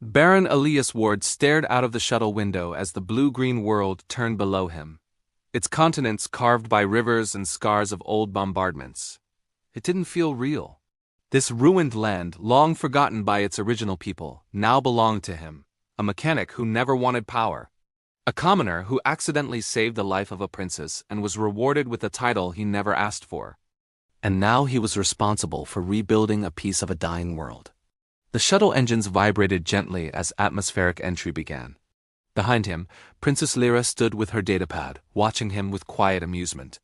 Baron Elias Ward stared out of the shuttle window as the blue-green world turned below him, its continents carved by rivers and scars of old bombardments. It didn't feel real. This ruined land, long forgotten by its original people, now belonged to him, a mechanic who never wanted power. A commoner who accidentally saved the life of a princess and was rewarded with a title he never asked for. And now he was responsible for rebuilding a piece of a dying world. The shuttle engines vibrated gently as atmospheric entry began. Behind him, Princess Lyra stood with her datapad, watching him with quiet amusement.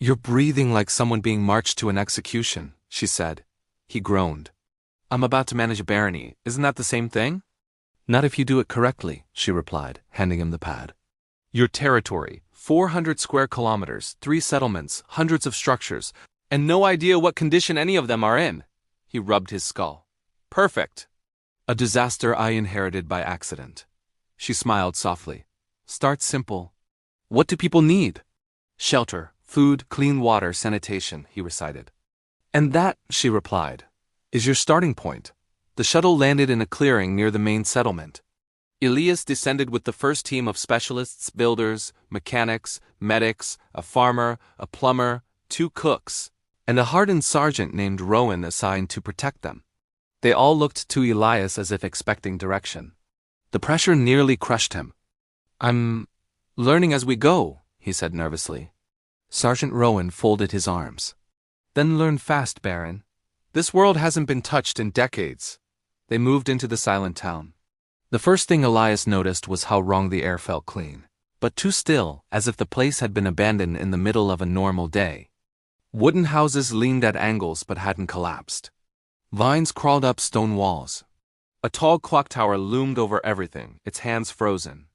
"You're breathing like someone being marched to an execution," she said. He groaned. "I'm about to manage a barony, isn't that the same thing?" "Not if you do it correctly," she replied, handing him the pad. "Your territory, 400 square kilometers, 3 settlements, hundreds of structures, and no idea what condition any of them are in." He rubbed his skull. "Perfect. A disaster I inherited by accident." She smiled softly. "Start simple. What do people need?" "Shelter, food, clean water, sanitation," he recited. "And that," she replied, "is your starting point." The shuttle landed in a clearing near the main settlement. Elias descended with the first team of specialists, builders, mechanics, medics, a farmer, a plumber, 2 cooks, and a hardened sergeant named Rowan assigned to protect them. They all looked to Elias as if expecting direction. The pressure nearly crushed him. "I'm learning as we go," he said nervously. Sergeant Rowan folded his arms. "Then learn fast, Baron. This world hasn't been touched in decades." They moved into the silent town. The first thing Elias noticed was how wrong the air felt clean, but too still, as if the place had been abandoned in the middle of a normal day. Wooden houses leaned at angles but hadn't collapsed. Vines crawled up stone walls. A tall clock tower loomed over everything, its hands frozen.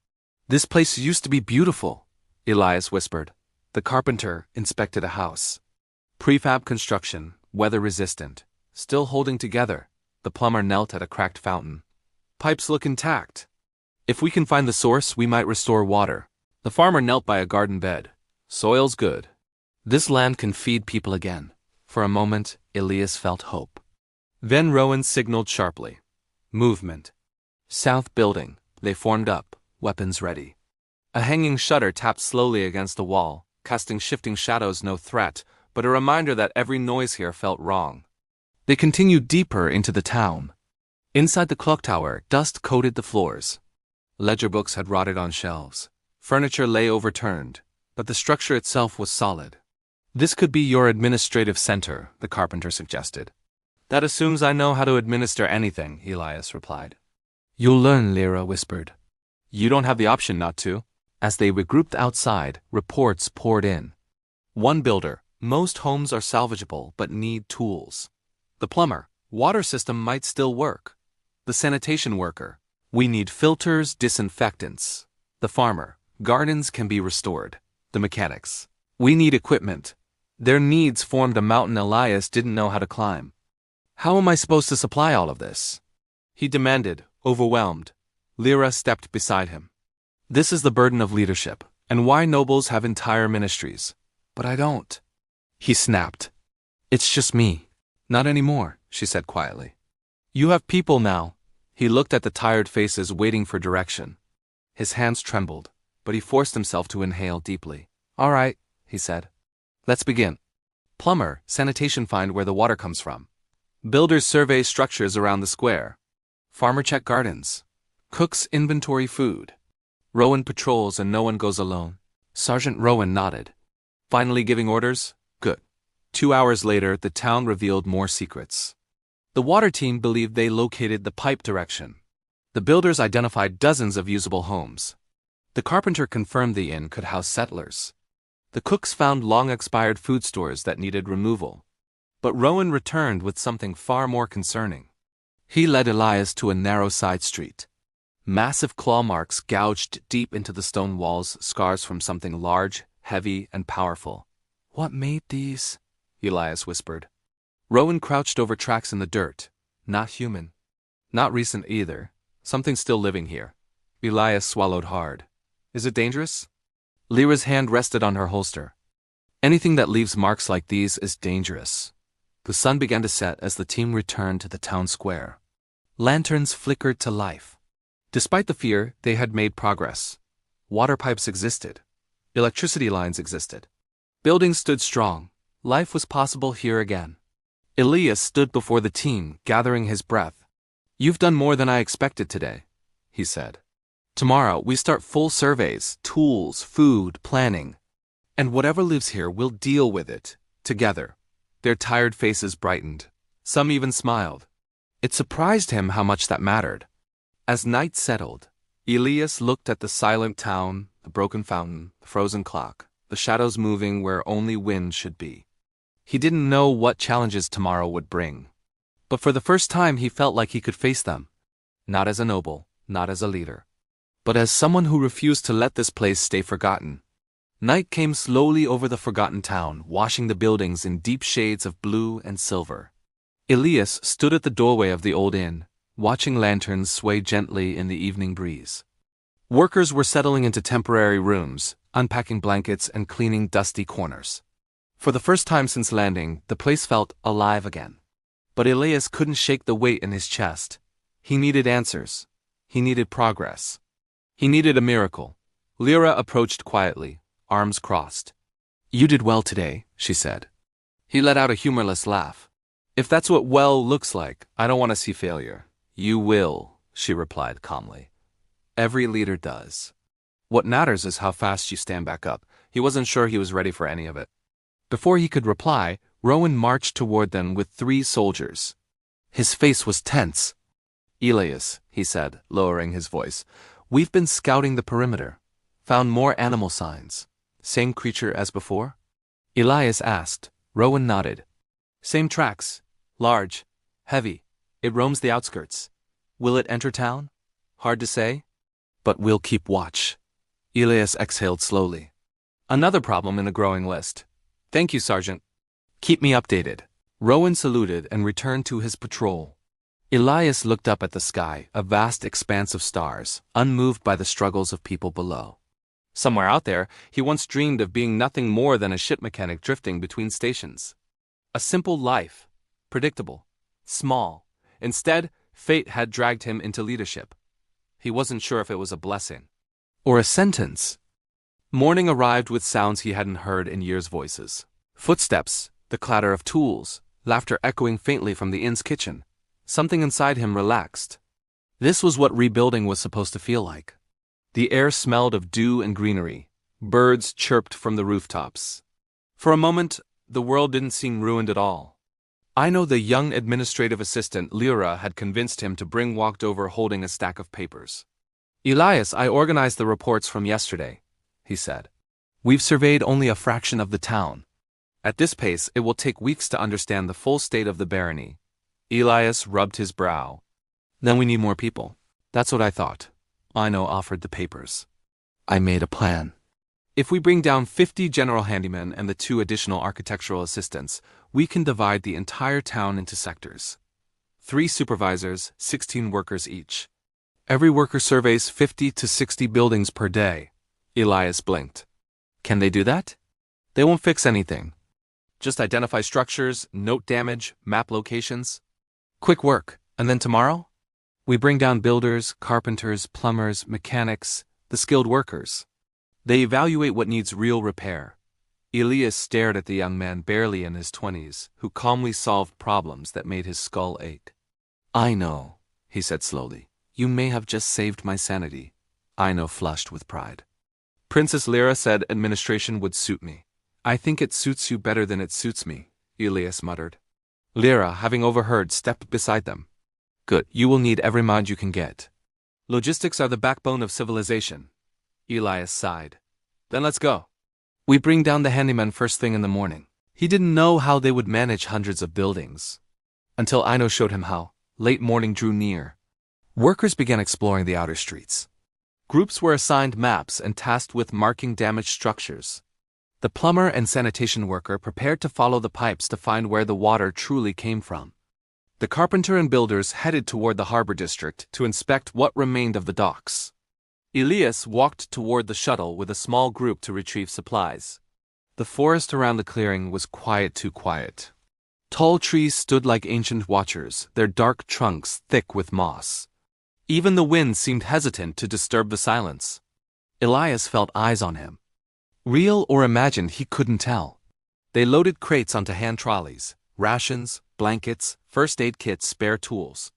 "This place used to be beautiful," Elias whispered. The carpenter inspected a house. Prefab construction, weather-resistant, still holding together. The plumber knelt at a cracked fountain. "Pipes look intact. If we can find the source, we might restore water." The farmer knelt by a garden bed. "Soil's good. This land can feed people again." For a moment, Elias felt hope. Then Rowan signaled sharply. Movement. South building. They formed up, weapons ready. A hanging shutter tapped slowly against the wall, casting shifting shadows, no threat, but a reminder that every noise here felt wrong. They continued deeper into the town. Inside the clock tower, dust coated the floors. Ledger books had rotted on shelves. Furniture lay overturned, but the structure itself was solid. "This could be your administrative center," the carpenter suggested. "That assumes I know how to administer anything," Elias replied. "You'll learn," Lyra whispered. "You don't have the option not to." As they regrouped outside, reports poured in. One builder: "Most homes are salvageable but need tools." The plumber: "Water system might still work." The sanitation worker: "We need filters, disinfectants." The farmer: "Gardens can be restored." The mechanics: "We need equipment." Their needs formed a mountain Elias didn't know how to climb. "How am I supposed to supply all of this?" he demanded, overwhelmed. Lyra stepped beside him. "This is the burden of leadership, and why nobles have entire ministries. But I don't," he snapped. "It's just me." "Not anymore," she said quietly. "You have people now." He looked at the tired faces waiting for direction. His hands trembled, but he forced himself to inhale deeply. "All right," he said. "Let's begin." Plumber: "Sanitation, find where the water comes from." Builders: "Survey structures around the square." Farmer: "Check gardens." Cooks: "Inventory food." Rowan: "Patrols and no one goes alone." Sergeant Rowan nodded. "Finally giving orders? Good." 2 hours later, the town revealed more secrets. The water team believed they located the pipe direction. The builders identified dozens of usable homes. The carpenter confirmed the inn could house settlers. The cooks found long-expired food stores that needed removal. But Rowan returned with something far more concerning. He led Elias to a narrow side street. Massive claw marks gouged deep into the stone walls, scars from something large, heavy, and powerful. "What made these?" Elias whispered. Rowan crouched over tracks in the dirt. "Not human. Not recent either. Something still living here." Elias swallowed hard. "Is it dangerous?" Lyra's hand rested on her holster. "Anything that leaves marks like these is dangerous." The sun began to set as the team returned to the town square. Lanterns flickered to life. Despite the fear, they had made progress. Water pipes existed. Electricity lines existed. Buildings stood strong. Life was possible here again. Elias stood before the team, gathering his breath. "You've done more than I expected today," he said. "Tomorrow, we start full surveys, tools, food, planning. And whatever lives here, we'll deal with it, together." Their tired faces brightened. Some even smiled. It surprised him how much that mattered. As night settled, Elias looked at the silent town, the broken fountain, the frozen clock, the shadows moving where only wind should be. He didn't know what challenges tomorrow would bring. But for the first time he felt like he could face them. Not as a noble, not as a leader, but as someone who refused to let this place stay forgotten. Night came slowly over the forgotten town, washing the buildings in deep shades of blue and silver. Elias stood at the doorway of the old inn, watching lanterns sway gently in the evening breeze. Workers were settling into temporary rooms, unpacking blankets and cleaning dusty corners. For the first time since landing, the place felt alive again. But Elias couldn't shake the weight in his chest. He needed answers. He needed progress. He needed a miracle. Lyra approached quietly, arms crossed. "You did well today," she said. He let out a humorless laugh. "If that's what well looks like, I don't want to see failure." "You will," she replied calmly. "Every leader does. What matters is how fast you stand back up." He wasn't sure he was ready for any of it. Before he could reply, Rowan marched toward them with 3 soldiers. His face was tense. "Elias," he said, lowering his voice, "we've been scouting the perimeter. Found more animal signs. Same creature as before?" Elias asked. Rowan nodded. "Same tracks. Large. Heavy. It roams the outskirts. Will it enter town? Hard to say. But we'll keep watch." Elias exhaled slowly. "Another problem in a growing list. Thank you, Sergeant. Keep me updated." Rowan saluted and returned to his patrol. Elias looked up at the sky, a vast expanse of stars, unmoved by the struggles of people below. Somewhere out there, he once dreamed of being nothing more than a ship mechanic drifting between stations. A simple life, predictable, small. Instead, fate had dragged him into leadership. He wasn't sure if it was a blessing or a sentence. Morning arrived with sounds he hadn't heard in years' voices. Footsteps, the clatter of tools, laughter echoing faintly from the inn's kitchen. Something inside him relaxed. This was what rebuilding was supposed to feel like. The air smelled of dew and greenery. Birds chirped from the rooftops. For a moment, the world didn't seem ruined at all. Ino, the young administrative assistant Lyra had convinced him to bring, walked over holding a stack of papers. "Elias, I organized the reports from yesterday," he said. "We've surveyed only a fraction of the town. At this pace, it will take weeks to understand the full state of the barony." Elias rubbed his brow. "Then we need more people." "That's what I thought." Ino offered the papers. "I made a plan. If we bring down 50 general handymen and the 2 additional architectural assistants, we can divide the entire town into sectors. 3 supervisors, 16 workers each. Every worker surveys 50 to 60 buildings per day." Elias blinked. "Can they do that?" "They won't fix anything. Just identify structures, note damage, map locations. Quick work. And then tomorrow? We bring down builders, carpenters, plumbers, mechanics, the skilled workers. They evaluate what needs real repair." Elias stared at the young man barely in his 20s, who calmly solved problems that made his skull ache. "I know," he said slowly. "You may have just saved my sanity." Ino flushed with pride. "Princess Lyra said administration would suit me." "I think it suits you better than it suits me," Elias muttered. Lyra, having overheard, stepped beside them. "Good, you will need every mod you can get. Logistics are the backbone of civilization." Elias sighed. "Then let's go. We bring down the handymen first thing in the morning." He didn't know how they would manage hundreds of buildings. Until Ino showed him how. Late morning drew near. Workers began exploring the outer streets. Groups were assigned maps and tasked with marking damaged structures. The plumber and sanitation worker prepared to follow the pipes to find where the water truly came from. The carpenter and builders headed toward the harbor district to inspect what remained of the docks. Elias walked toward the shuttle with a small group to retrieve supplies. The forest around the clearing was quiet, too quiet. Tall trees stood like ancient watchers, their dark trunks thick with moss. Even the wind seemed hesitant to disturb the silence. Elias felt eyes on him. Real or imagined, he couldn't tell. They loaded crates onto hand trolleys, rations, blankets, first aid kits, spare tools.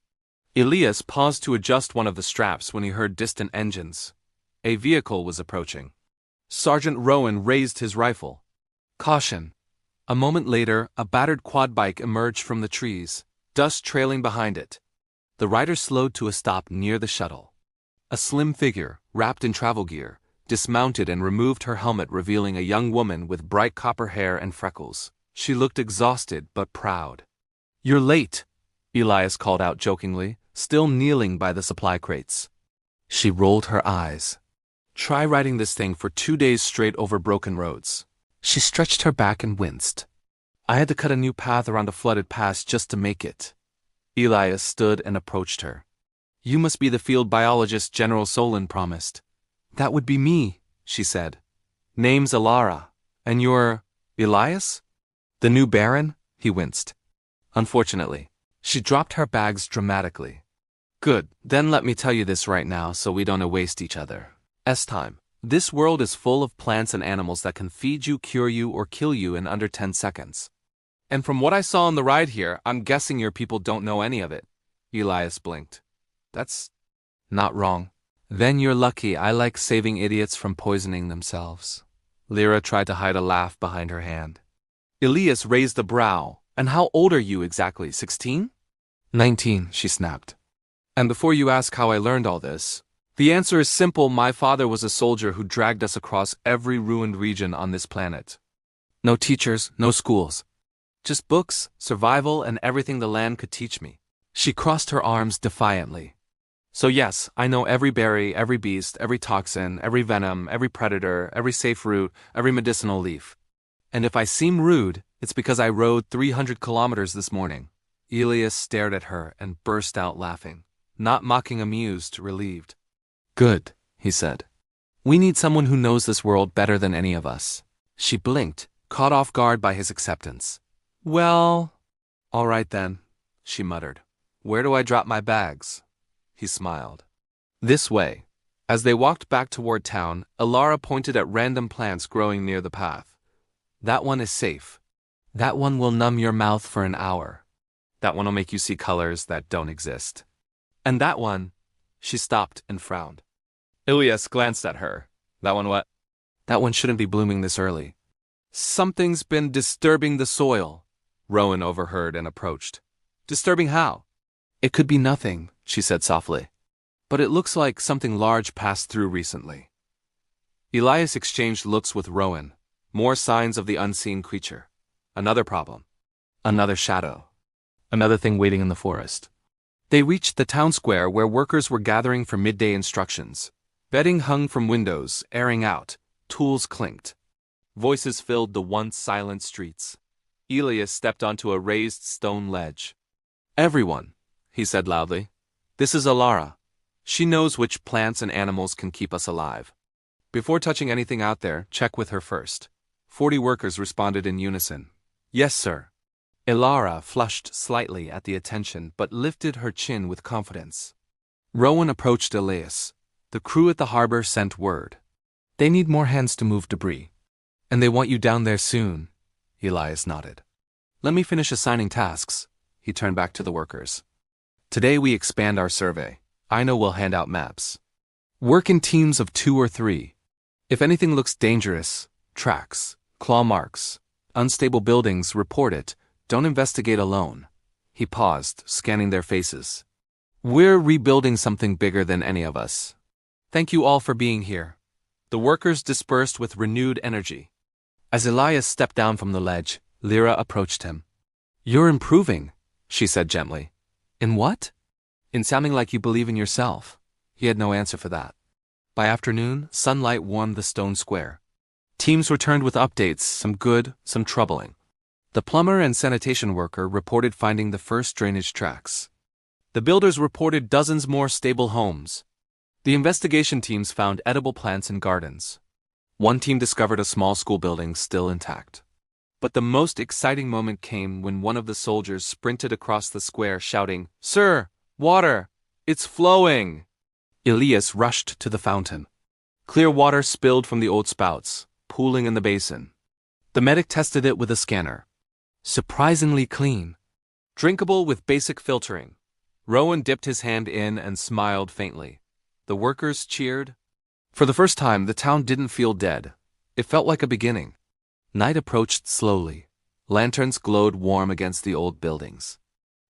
Elias paused to adjust one of the straps when he heard distant engines. A vehicle was approaching. Sergeant Rowan raised his rifle. Caution. A moment later, a battered quad bike emerged from the trees, dust trailing behind it. The rider slowed to a stop near the shuttle. A slim figure, wrapped in travel gear, dismounted and removed her helmet, revealing a young woman with bright copper hair and freckles. She looked exhausted but proud. "You're late," Elias called out jokingly, still kneeling by the supply crates. She rolled her eyes. "Try riding this thing for 2 days straight over broken roads." She stretched her back and winced. "I had to cut a new path around a flooded pass just to make it." Elias stood and approached her. "You must be the field biologist General Solon promised." "That would be me," she said. "Name's Alara. And you're Elias?" "The new Baron?" He winced. "Unfortunately." She dropped her bags dramatically. "Good, then let me tell you this right now so we don't waste each other's time. This world is full of plants and animals that can feed you, cure you, or kill you in under 10 seconds. And from what I saw on the ride here, I'm guessing your people don't know any of it." Elias blinked. "That's not wrong." "Then you're lucky. I like saving idiots from poisoning themselves." Lyra tried to hide a laugh behind her hand. Elias raised a brow. "And how old are you exactly, 16? 19, she snapped. "And before you ask how I learned all this, the answer is simple. My father was a soldier who dragged us across every ruined region on this planet. No teachers, no schools. Just books, survival, and everything the land could teach me." She crossed her arms defiantly. "So yes, I know every berry, every beast, every toxin, every venom, every predator, every safe route, every medicinal leaf. And if I seem rude, it's because I rode 300 kilometers this morning." Elias stared at her and burst out laughing, not mocking, amused, relieved. "Good," he said. "We need someone who knows this world better than any of us." She blinked, caught off guard by his acceptance. "Well, all right then," she muttered. "Where do I drop my bags?" He smiled. "This way." As they walked back toward town, Alara pointed at random plants growing near the path. "That one is safe. That one will numb your mouth for an hour. That one will make you see colors that don't exist. And that one—" She stopped and frowned. Elias glanced at her. "That one what?" "That one shouldn't be blooming this early." "Something's been disturbing the soil," Rowan overheard and approached. "Disturbing how?" "It could be nothing," she said softly. "But it looks like something large passed through recently." Elias exchanged looks with Rowan. More signs of the unseen creature. Another problem. Another shadow. Another thing waiting in the forest. They reached the town square where workers were gathering for midday instructions. Bedding hung from windows, airing out. Tools clinked. Voices filled the once silent streets. Elias stepped onto a raised stone ledge. "Everyone," he said loudly. "This is Alara. She knows which plants and animals can keep us alive. Before touching anything out there, check with her first." 40 workers responded in unison. "Yes, sir." Alara flushed slightly at the attention but lifted her chin with confidence. Rowan approached Elias. "The crew at the harbor sent word. They need more hands to move debris. And they want you down there soon." Elias nodded. "Let me finish assigning tasks." He turned back to the workers. "Today we expand our survey. I know we'll hand out maps. Work in teams of 2 or 3. If anything looks dangerous, tracks, claw marks, unstable buildings, report it. Don't investigate alone." He paused, scanning their faces. "We're rebuilding something bigger than any of us. Thank you all for being here." The workers dispersed with renewed energy. As Elias stepped down from the ledge, Lyra approached him. "You're improving," she said gently. "In what?" "In sounding like you believe in yourself." He had no answer for that. By afternoon, sunlight warmed the stone square. Teams returned with updates, some good, some troubling. The plumber and sanitation worker reported finding the first drainage tracks. The builders reported dozens more stable homes. The investigation teams found edible plants in gardens. One team discovered a small school building still intact. But the most exciting moment came when one of the soldiers sprinted across the square shouting, "Sir, water! It's flowing!" Elias rushed to the fountain. Clear water spilled from the old spouts, pooling in the basin. The medic tested it with a scanner. Surprisingly clean. Drinkable with basic filtering. Rowan dipped his hand in and smiled faintly. The workers cheered. For the first time, the town didn't feel dead. It felt like a beginning. Night approached slowly. Lanterns glowed warm against the old buildings.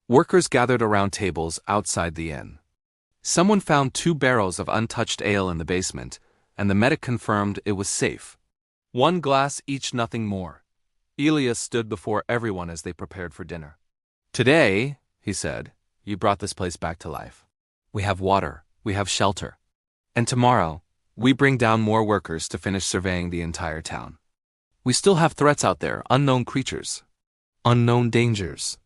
Workers gathered around tables outside the inn. Someone found 2 barrels of untouched ale in the basement, and the medic confirmed it was safe. 1 glass each, nothing more. Elias stood before everyone as they prepared for dinner. "Today," he said, "you brought this place back to life. We have water, we have shelter. And tomorrow, we bring down more workers to finish surveying the entire town. We still have threats out there, unknown creatures, unknown dangers.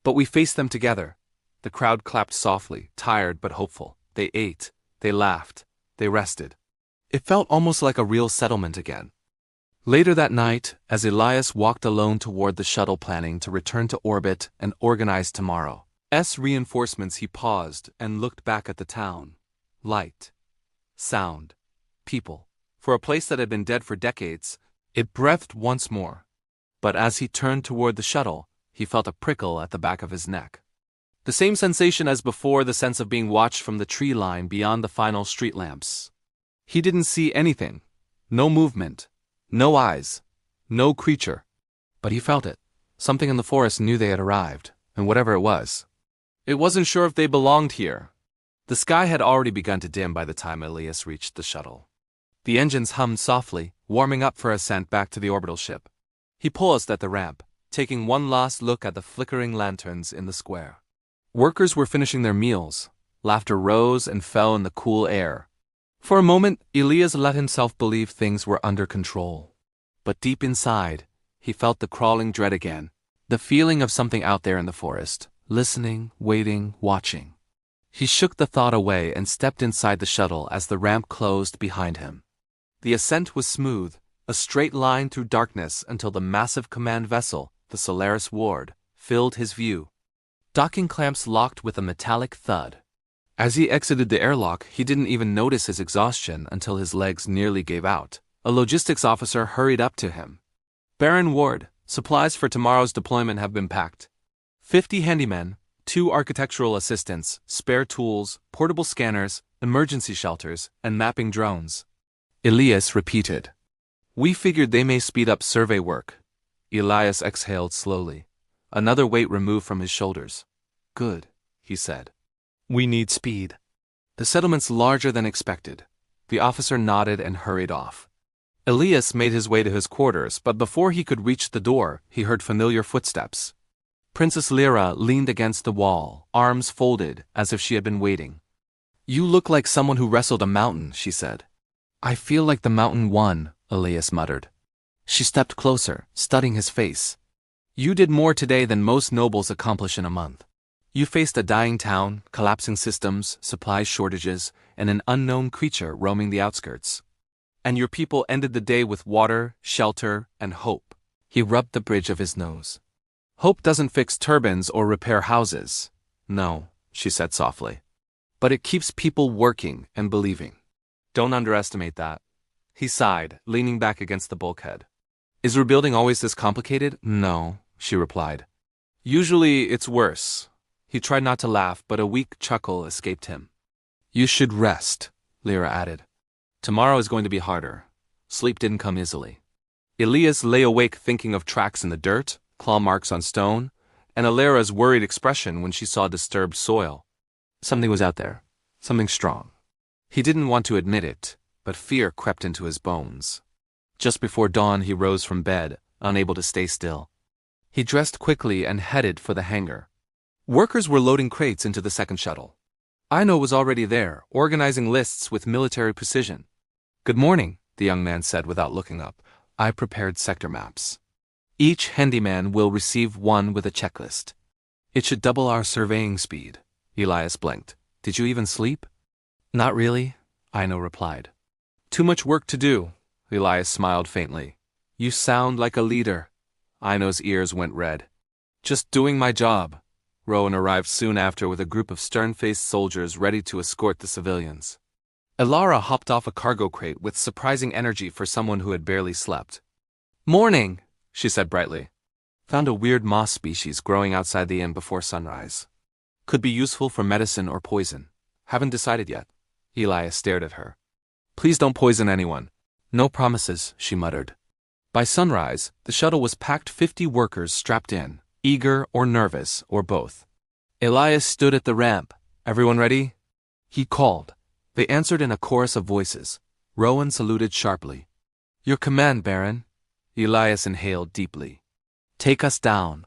But we face them together." The crowd clapped softly, tired but hopeful. They ate, they laughed, they rested. It felt almost like a real settlement again. Later that night, as Elias walked alone toward the shuttle planning to return to orbit and organize tomorrow's reinforcements, he paused and looked back at the town. Light, sound, people. For a place that had been dead for decades, it breathed once more. But as he turned toward the shuttle, he felt a prickle at the back of his neck. The same sensation as before, the sense of being watched from the tree line beyond the final street lamps. He didn't see anything. No movement. No eyes. No creature. But he felt it. Something in the forest knew they had arrived, and whatever it wasn't sure if they belonged here. The sky had already begun to dim by the time Elias reached the shuttle. The engines hummed softly, warming up for ascent back to the orbital ship. He paused at the ramp, taking one last look at the flickering lanterns in the square. Workers were finishing their meals. Laughter rose and fell in the cool air. For a moment, Elias let himself believe things were under control. But deep inside, he felt the crawling dread again, the feeling of something out there in the forest, listening, waiting, watching. He shook the thought away and stepped inside the shuttle as the ramp closed behind him. The ascent was smooth, a straight line through darkness until the massive command vessel, the Solaris Ward, filled his view. Docking clamps locked with a metallic thud. As he exited the airlock, he didn't even notice his exhaustion until his legs nearly gave out. A logistics officer hurried up to him. "Baron Ward, supplies for tomorrow's deployment have been packed. 50 handymen, 2 architectural assistants, spare tools, portable scanners, emergency shelters, and mapping drones." Elias repeated. "We figured they may speed up survey work." Elias exhaled slowly, another weight removed from his shoulders. "Good," he said. "We need speed." "The settlement's larger than expected." The officer nodded and hurried off. Elias made his way to his quarters, but before he could reach the door, he heard familiar footsteps. Princess Lyra leaned against the wall, arms folded as if she had been waiting. "You look like someone who wrestled a mountain," she said. "I feel like the mountain won," Elias muttered. She stepped closer, studying his face. "You did more today than most nobles accomplish in a month. You faced a dying town, collapsing systems, supply shortages, and an unknown creature roaming the outskirts. And your people ended the day with water, shelter, and hope." He rubbed the bridge of his nose. "Hope doesn't fix turbines or repair houses." "No," she said softly. "But it keeps people working and believing. Don't underestimate that." He sighed, leaning back against the bulkhead. "Is rebuilding always this complicated?" "No," she replied. "Usually it's worse." He tried not to laugh, but a weak chuckle escaped him. "You should rest," Lyra added. "Tomorrow is going to be harder." Sleep didn't come easily. Elias lay awake thinking of tracks in the dirt, claw marks on stone, and Alera's worried expression when she saw disturbed soil. Something was out there. Something strong. He didn't want to admit it, but fear crept into his bones. Just before dawn, he rose from bed, unable to stay still. He dressed quickly and headed for the hangar. Workers were loading crates into the second shuttle. Aino was already there, organizing lists with military precision. "Good morning," the young man said without looking up. "I prepared sector maps. Each handyman will receive one with a checklist. It should double our surveying speed." Elias blinked. "Did you even sleep?" "Not really," Aino replied. "Too much work to do." Elias smiled faintly. "You sound like a leader." Aino's ears went red. Just doing my job. Rowan arrived soon after with a group of stern-faced soldiers ready to escort the civilians. Elara hopped off a cargo crate with surprising energy for someone who had barely slept. "Morning," she said brightly. "Found a weird moss species growing outside the inn before sunrise. Could be useful for medicine or poison. Haven't decided yet." Elias stared at her. "Please don't poison anyone." "No promises," she muttered. By sunrise, the shuttle was packed 50 workers strapped in, eager or nervous, or both. Elias stood at the ramp. "Everyone ready?" He called. They answered in a chorus of voices. Rowan saluted sharply. "Your command, Baron." Elias inhaled deeply. "Take us down."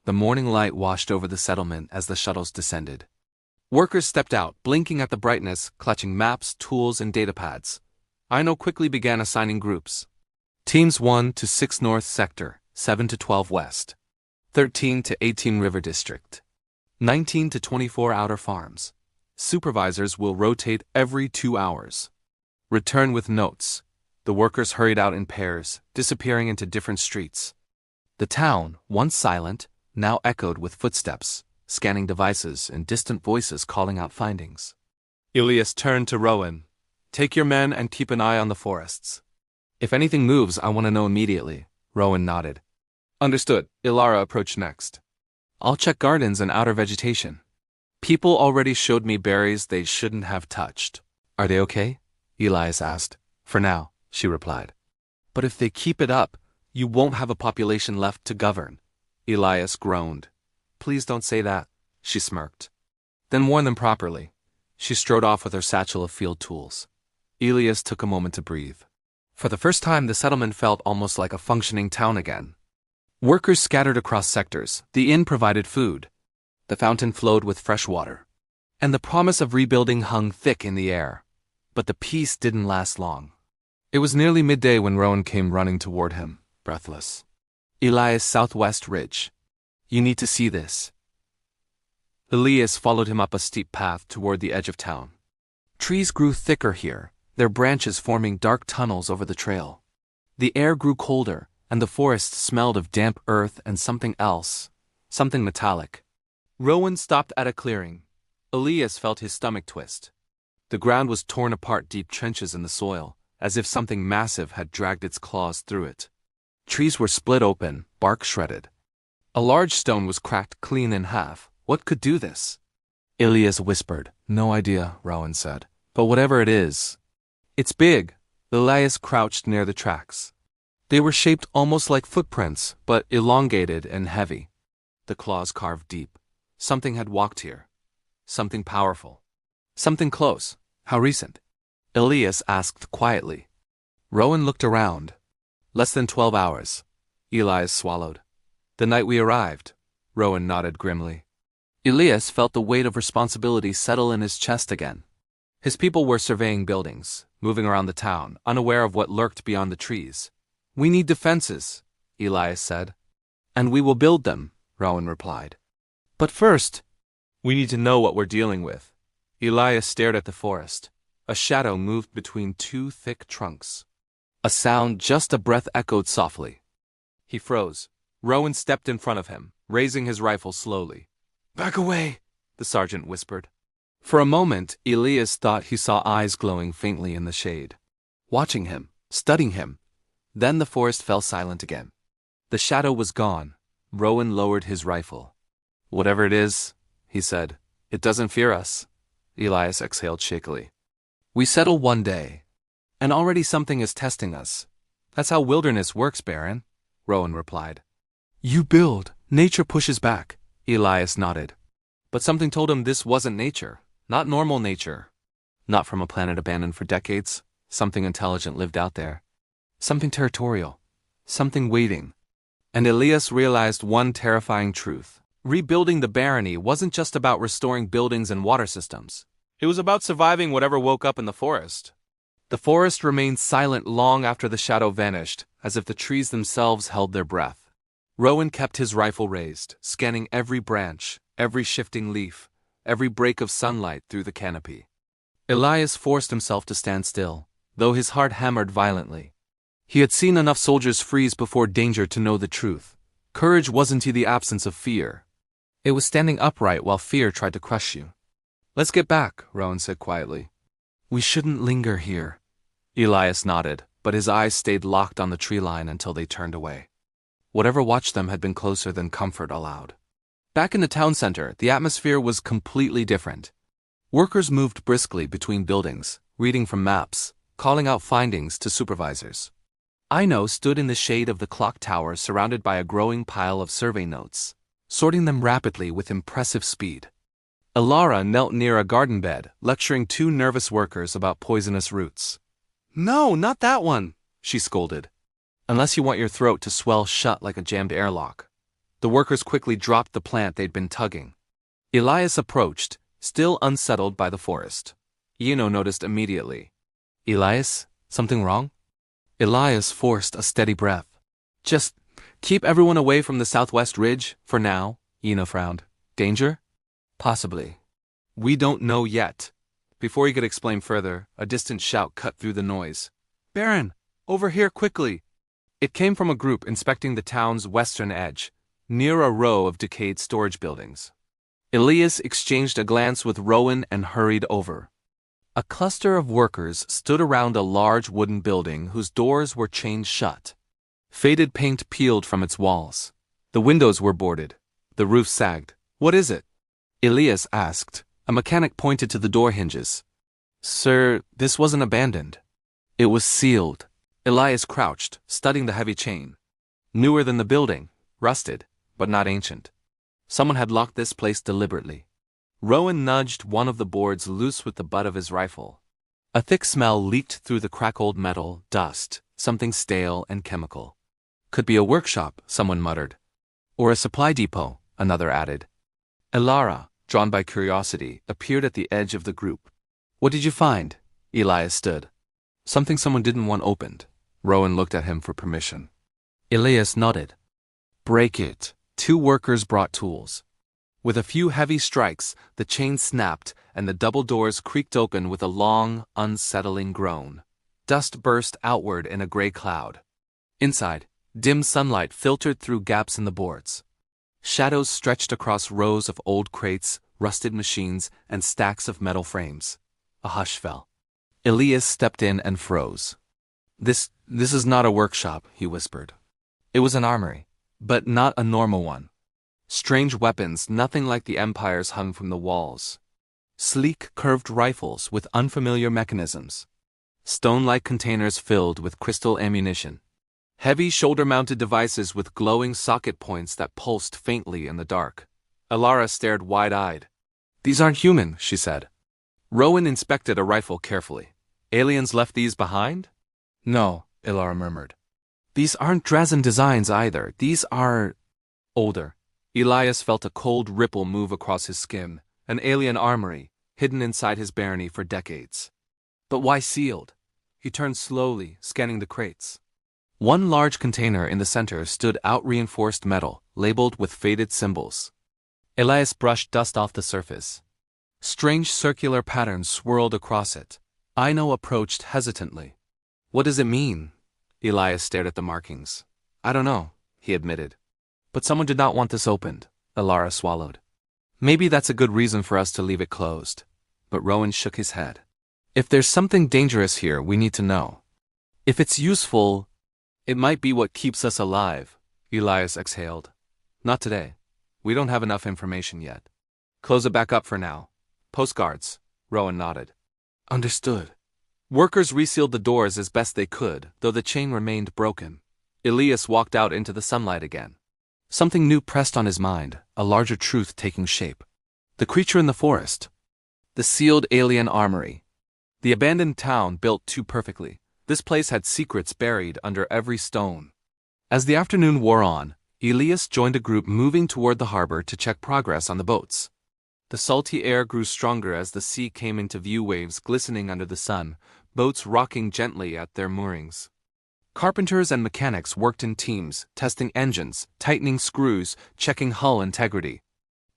The morning light washed over the settlement as the shuttles descended. Workers stepped out, blinking at the brightness, clutching maps, tools, and datapads. Aino quickly began assigning groups. Teams 1 to 6 North Sector, 7 to 12 West, 13 to 18 River District, 19 to 24 Outer Farms. Supervisors will rotate every 2 hours. Return with notes. The workers hurried out in pairs, disappearing into different streets. The town, once silent, now echoed with footsteps, scanning devices and distant voices calling out findings. Elias turned to Rowan. "Take your men and keep an eye on the forests. If anything moves, I want to know immediately." Rowan nodded. "Understood." Elara approached next. "I'll check gardens and outer vegetation. People already showed me berries they shouldn't have touched." "Are they okay?" Elias asked. "For now," she replied. "But if they keep it up, you won't have a population left to govern." Elias groaned. "Please don't say that," she smirked. "Then warn them properly." She strode off with her satchel of field tools. Elias took a moment to breathe. For the first time, the settlement felt almost like a functioning town again. Workers scattered across sectors. The inn provided food. The fountain flowed with fresh water. And the promise of rebuilding hung thick in the air. But the peace didn't last long. It was nearly midday when Rowan came running toward him, breathless. "Elias, Southwest Ridge. You need to see this." Elias followed him up a steep path toward the edge of town. Trees grew thicker here, their branches forming dark tunnels over the trail. The air grew colder, and the forest smelled of damp earth and something else, something metallic. Rowan stopped at a clearing. Elias felt his stomach twist. The ground was torn apart, deep trenches in the soil, as if something massive had dragged its claws through it. Trees were split open, bark shredded. A large stone was cracked clean in half. What could do this? Elias whispered. "No idea," Rowan said. "But whatever it is, it's big." Elias crouched near the tracks. They were shaped almost like footprints, but elongated and heavy. The claws carved deep. Something had walked here. Something powerful. Something close. How recent? Elias asked quietly. Rowan looked around. "Less than 12 hours. Elias swallowed. "The night we arrived." Rowan nodded grimly. Elias felt the weight of responsibility settle in his chest again. His people were surveying buildings, moving around the town, unaware of what lurked beyond the trees. "We need defenses," Elias said. "And we will build them," Rowan replied. "But first, we need to know what we're dealing with." Elias stared at the forest. A shadow moved between 2 thick trunks. A sound just a breath echoed softly. He froze. Rowan stepped in front of him, raising his rifle slowly. "Back away," the sergeant whispered. For a moment, Elias thought he saw eyes glowing faintly in the shade, watching him, studying him. Then the forest fell silent again. The shadow was gone. Rowan lowered his rifle. "Whatever it is," he said, "it doesn't fear us." Elias exhaled shakily. "We settle one day, and already something is testing us. That's how wilderness works, Baron," Rowan replied. "You build, nature pushes back." Elias nodded. But something told him this wasn't nature, not normal nature. Not from a planet abandoned for decades. Something intelligent lived out there. Something territorial. Something waiting. And Elias realized one terrifying truth. Rebuilding the barony wasn't just about restoring buildings and water systems. It was about surviving whatever woke up in the forest. The forest remained silent long after the shadow vanished, as if the trees themselves held their breath. Rowan kept his rifle raised, scanning every branch, every shifting leaf, every break of sunlight through the canopy. Elias forced himself to stand still, though his heart hammered violently. He had seen enough soldiers freeze before danger to know the truth. Courage wasn't the absence of fear. It was standing upright while fear tried to crush you. Let's get back, Rowan said quietly. We shouldn't linger here. Elias nodded, but his eyes stayed locked on the tree line until they turned away. Whatever watched them had been closer than comfort allowed. Back in the town center, the atmosphere was completely different. Workers moved briskly between buildings, reading from maps, calling out findings to supervisors. Ino stood in the shade of the clock tower surrounded by a growing pile of survey notes, sorting them rapidly with impressive speed. Elara knelt near a garden bed, lecturing two nervous workers about poisonous roots. No, not that one, she scolded. Unless you want your throat to swell shut like a jammed airlock. The workers quickly dropped the plant they'd been tugging. Elias approached, still unsettled by the forest. Ino noticed immediately. Elias, something wrong? Elias forced a steady breath. Just keep everyone away from the southwest ridge, for now, Ino frowned. Danger? Possibly. We don't know yet. Before he could explain further, a distant shout cut through the noise. Baron, over here quickly! It came from a group inspecting the town's western edge, near a row of decayed storage buildings. Elias exchanged a glance with Rowan and hurried over. A cluster of workers stood around a large wooden building whose doors were chained shut. Faded paint peeled from its walls. The windows were boarded. The roof sagged. What is it? Elias asked. A mechanic pointed to the door hinges. Sir, this wasn't abandoned. It was sealed. Elias crouched, studying the heavy chain. Newer than the building, rusted, but not ancient. Someone had locked this place deliberately. Rowan nudged one of the boards loose with the butt of his rifle. A thick smell leaked through the crackled metal, dust, something stale and chemical. Could be a workshop, someone muttered. Or a supply depot, another added. Elara, drawn by curiosity, appeared at the edge of the group. What did you find? Elias stood. Something someone didn't want opened. Rowan looked at him for permission. Elias nodded. Break it. Two workers brought tools. With a few heavy strikes, the chain snapped and the double doors creaked open with a long, unsettling groan. Dust burst outward in a gray cloud. Inside, dim sunlight filtered through gaps in the boards. Shadows stretched across rows of old crates, rusted machines, and stacks of metal frames. A hush fell. Elias stepped in and froze. This is not a workshop, he whispered. It was an armory, but not a normal one. Strange weapons, nothing like the Empire's, hung from the walls. Sleek, curved rifles with unfamiliar mechanisms. Stone-like containers filled with crystal ammunition. Heavy shoulder-mounted devices with glowing socket points that pulsed faintly in the dark. Elara stared wide-eyed. These aren't human, she said. Rowan inspected a rifle carefully. Aliens left these behind? No, Elara murmured. These aren't Drazen designs either. These are older. Elias felt a cold ripple move across his skin, an alien armory, hidden inside his barony for decades. But why sealed? He turned slowly, scanning the crates. One large container in the center stood out, reinforced metal, labeled with faded symbols. Elias brushed dust off the surface. Strange circular patterns swirled across it. Ino approached hesitantly. What does it mean? Elias stared at the markings. I don't know, he admitted. But someone did not want this opened, Elara swallowed. Maybe that's a good reason for us to leave it closed. But Rowan shook his head. If there's something dangerous here, we need to know. If it's useful, it might be what keeps us alive, Elias exhaled. Not today. We don't have enough information yet. Close it back up for now. Postguards, Rowan nodded. Understood. Workers resealed the doors as best they could, though the chain remained broken. Elias walked out into the sunlight again. Something new pressed on his mind, a larger truth taking shape. The creature in the forest. The sealed alien armory. The abandoned town built too perfectly. This place had secrets buried under every stone. As the afternoon wore on, Elias joined a group moving toward the harbor to check progress on the boats. The salty air grew stronger as the sea came into view, waves glistening under the sun, boats rocking gently at their moorings. Carpenters and mechanics worked in teams, testing engines, tightening screws, checking hull integrity.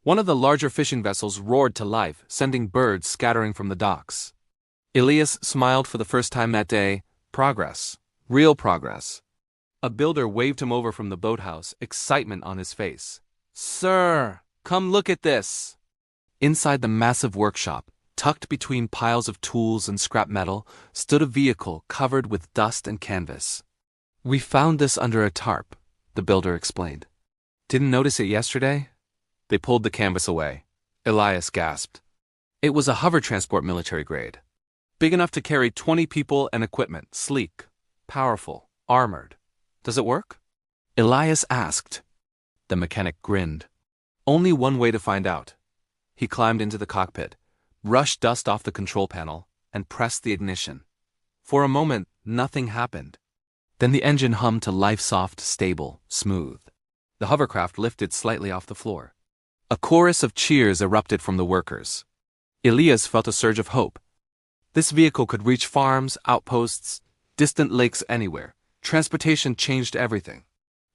One of the larger fishing vessels roared to life, sending birds scattering from the docks. Elias smiled for the first time that day. Progress. Real progress. A builder waved him over from the boathouse, excitement on his face. "Sir, come look at this!" Inside the massive workshop, tucked between piles of tools and scrap metal, stood a vehicle covered with dust and canvas. "We found this under a tarp," the builder explained. "Didn't notice it yesterday?" They pulled the canvas away. Elias gasped. It was a hover transport military grade. Big enough to carry 20 people and equipment, sleek, powerful, armored. "Does it work?" Elias asked. The mechanic grinned. Only one way to find out. He climbed into the cockpit, brushed dust off the control panel, and pressed the ignition. For a moment, nothing happened. Then the engine hummed to life soft, stable, smooth. The hovercraft lifted slightly off the floor. A chorus of cheers erupted from the workers. Elias felt a surge of hope. This vehicle could reach farms, outposts, distant lakes anywhere. Transportation changed everything.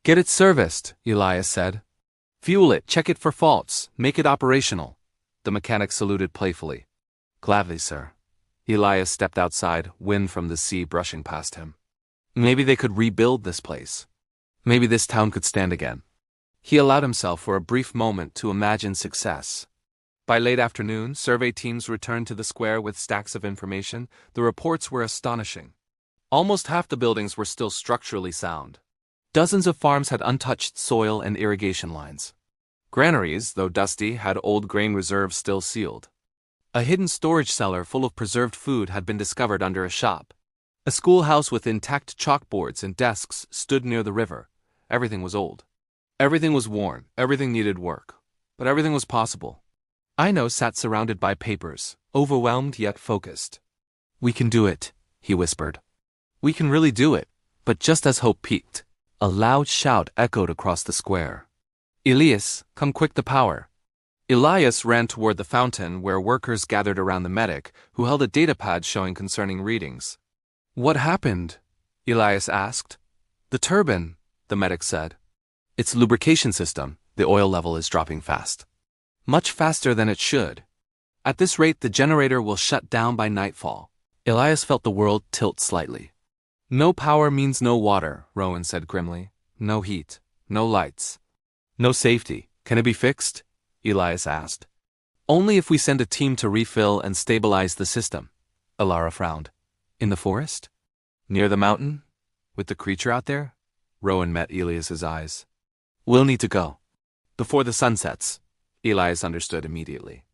"Get it serviced," Elias said. "Fuel it, check it for faults, make it operational." The mechanic saluted playfully. "Gladly, sir." Elias stepped outside, wind from the sea brushing past him. Maybe they could rebuild this place. Maybe this town could stand again. He allowed himself for a brief moment to imagine success. By late afternoon, survey teams returned to the square with stacks of information. The reports were astonishing. Almost half the buildings were still structurally sound. Dozens of farms had untouched soil and irrigation lines. Granaries, though dusty, had old grain reserves still sealed. A hidden storage cellar full of preserved food had been discovered under a shop. A schoolhouse with intact chalkboards and desks stood near the river. Everything was old. Everything was worn. Everything needed work. But everything was possible. Ino sat surrounded by papers, overwhelmed yet focused. "We can do it," he whispered. "We can really do it." But just as hope peaked, a loud shout echoed across the square. "Elias, come quick, the power." Elias ran toward the fountain where workers gathered around the medic, who held a datapad showing concerning readings. "What happened?" Elias asked. "The turbine," the medic said. "Its lubrication system, the oil level is dropping fast. Much faster than it should. At this rate, the generator will shut down by nightfall." Elias felt the world tilt slightly. "No power means no water," Rowan said grimly. "No heat. No lights. No safety. Can it be fixed?" Elias asked. "Only if we send a team to refill and stabilize the system." Alara frowned. "In the forest? Near the mountain? With the creature out there?" Rowan met Elias's eyes. "We'll need to go. Before the sun sets." Elias understood immediately.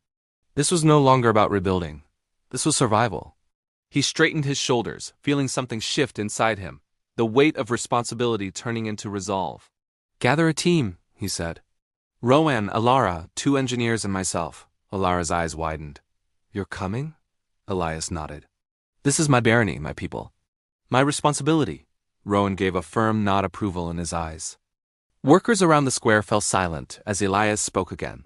This was no longer about rebuilding. This was survival. He straightened his shoulders, feeling something shift inside him, the weight of responsibility turning into resolve. "Gather a team," he said. "Rowan, Alara, 2 engineers and myself." Alara's eyes widened. "You're coming?" Elias nodded. "This is my barony, my people. My responsibility." Rowan gave a firm nod approval in his eyes. Workers around the square fell silent as Elias spoke again.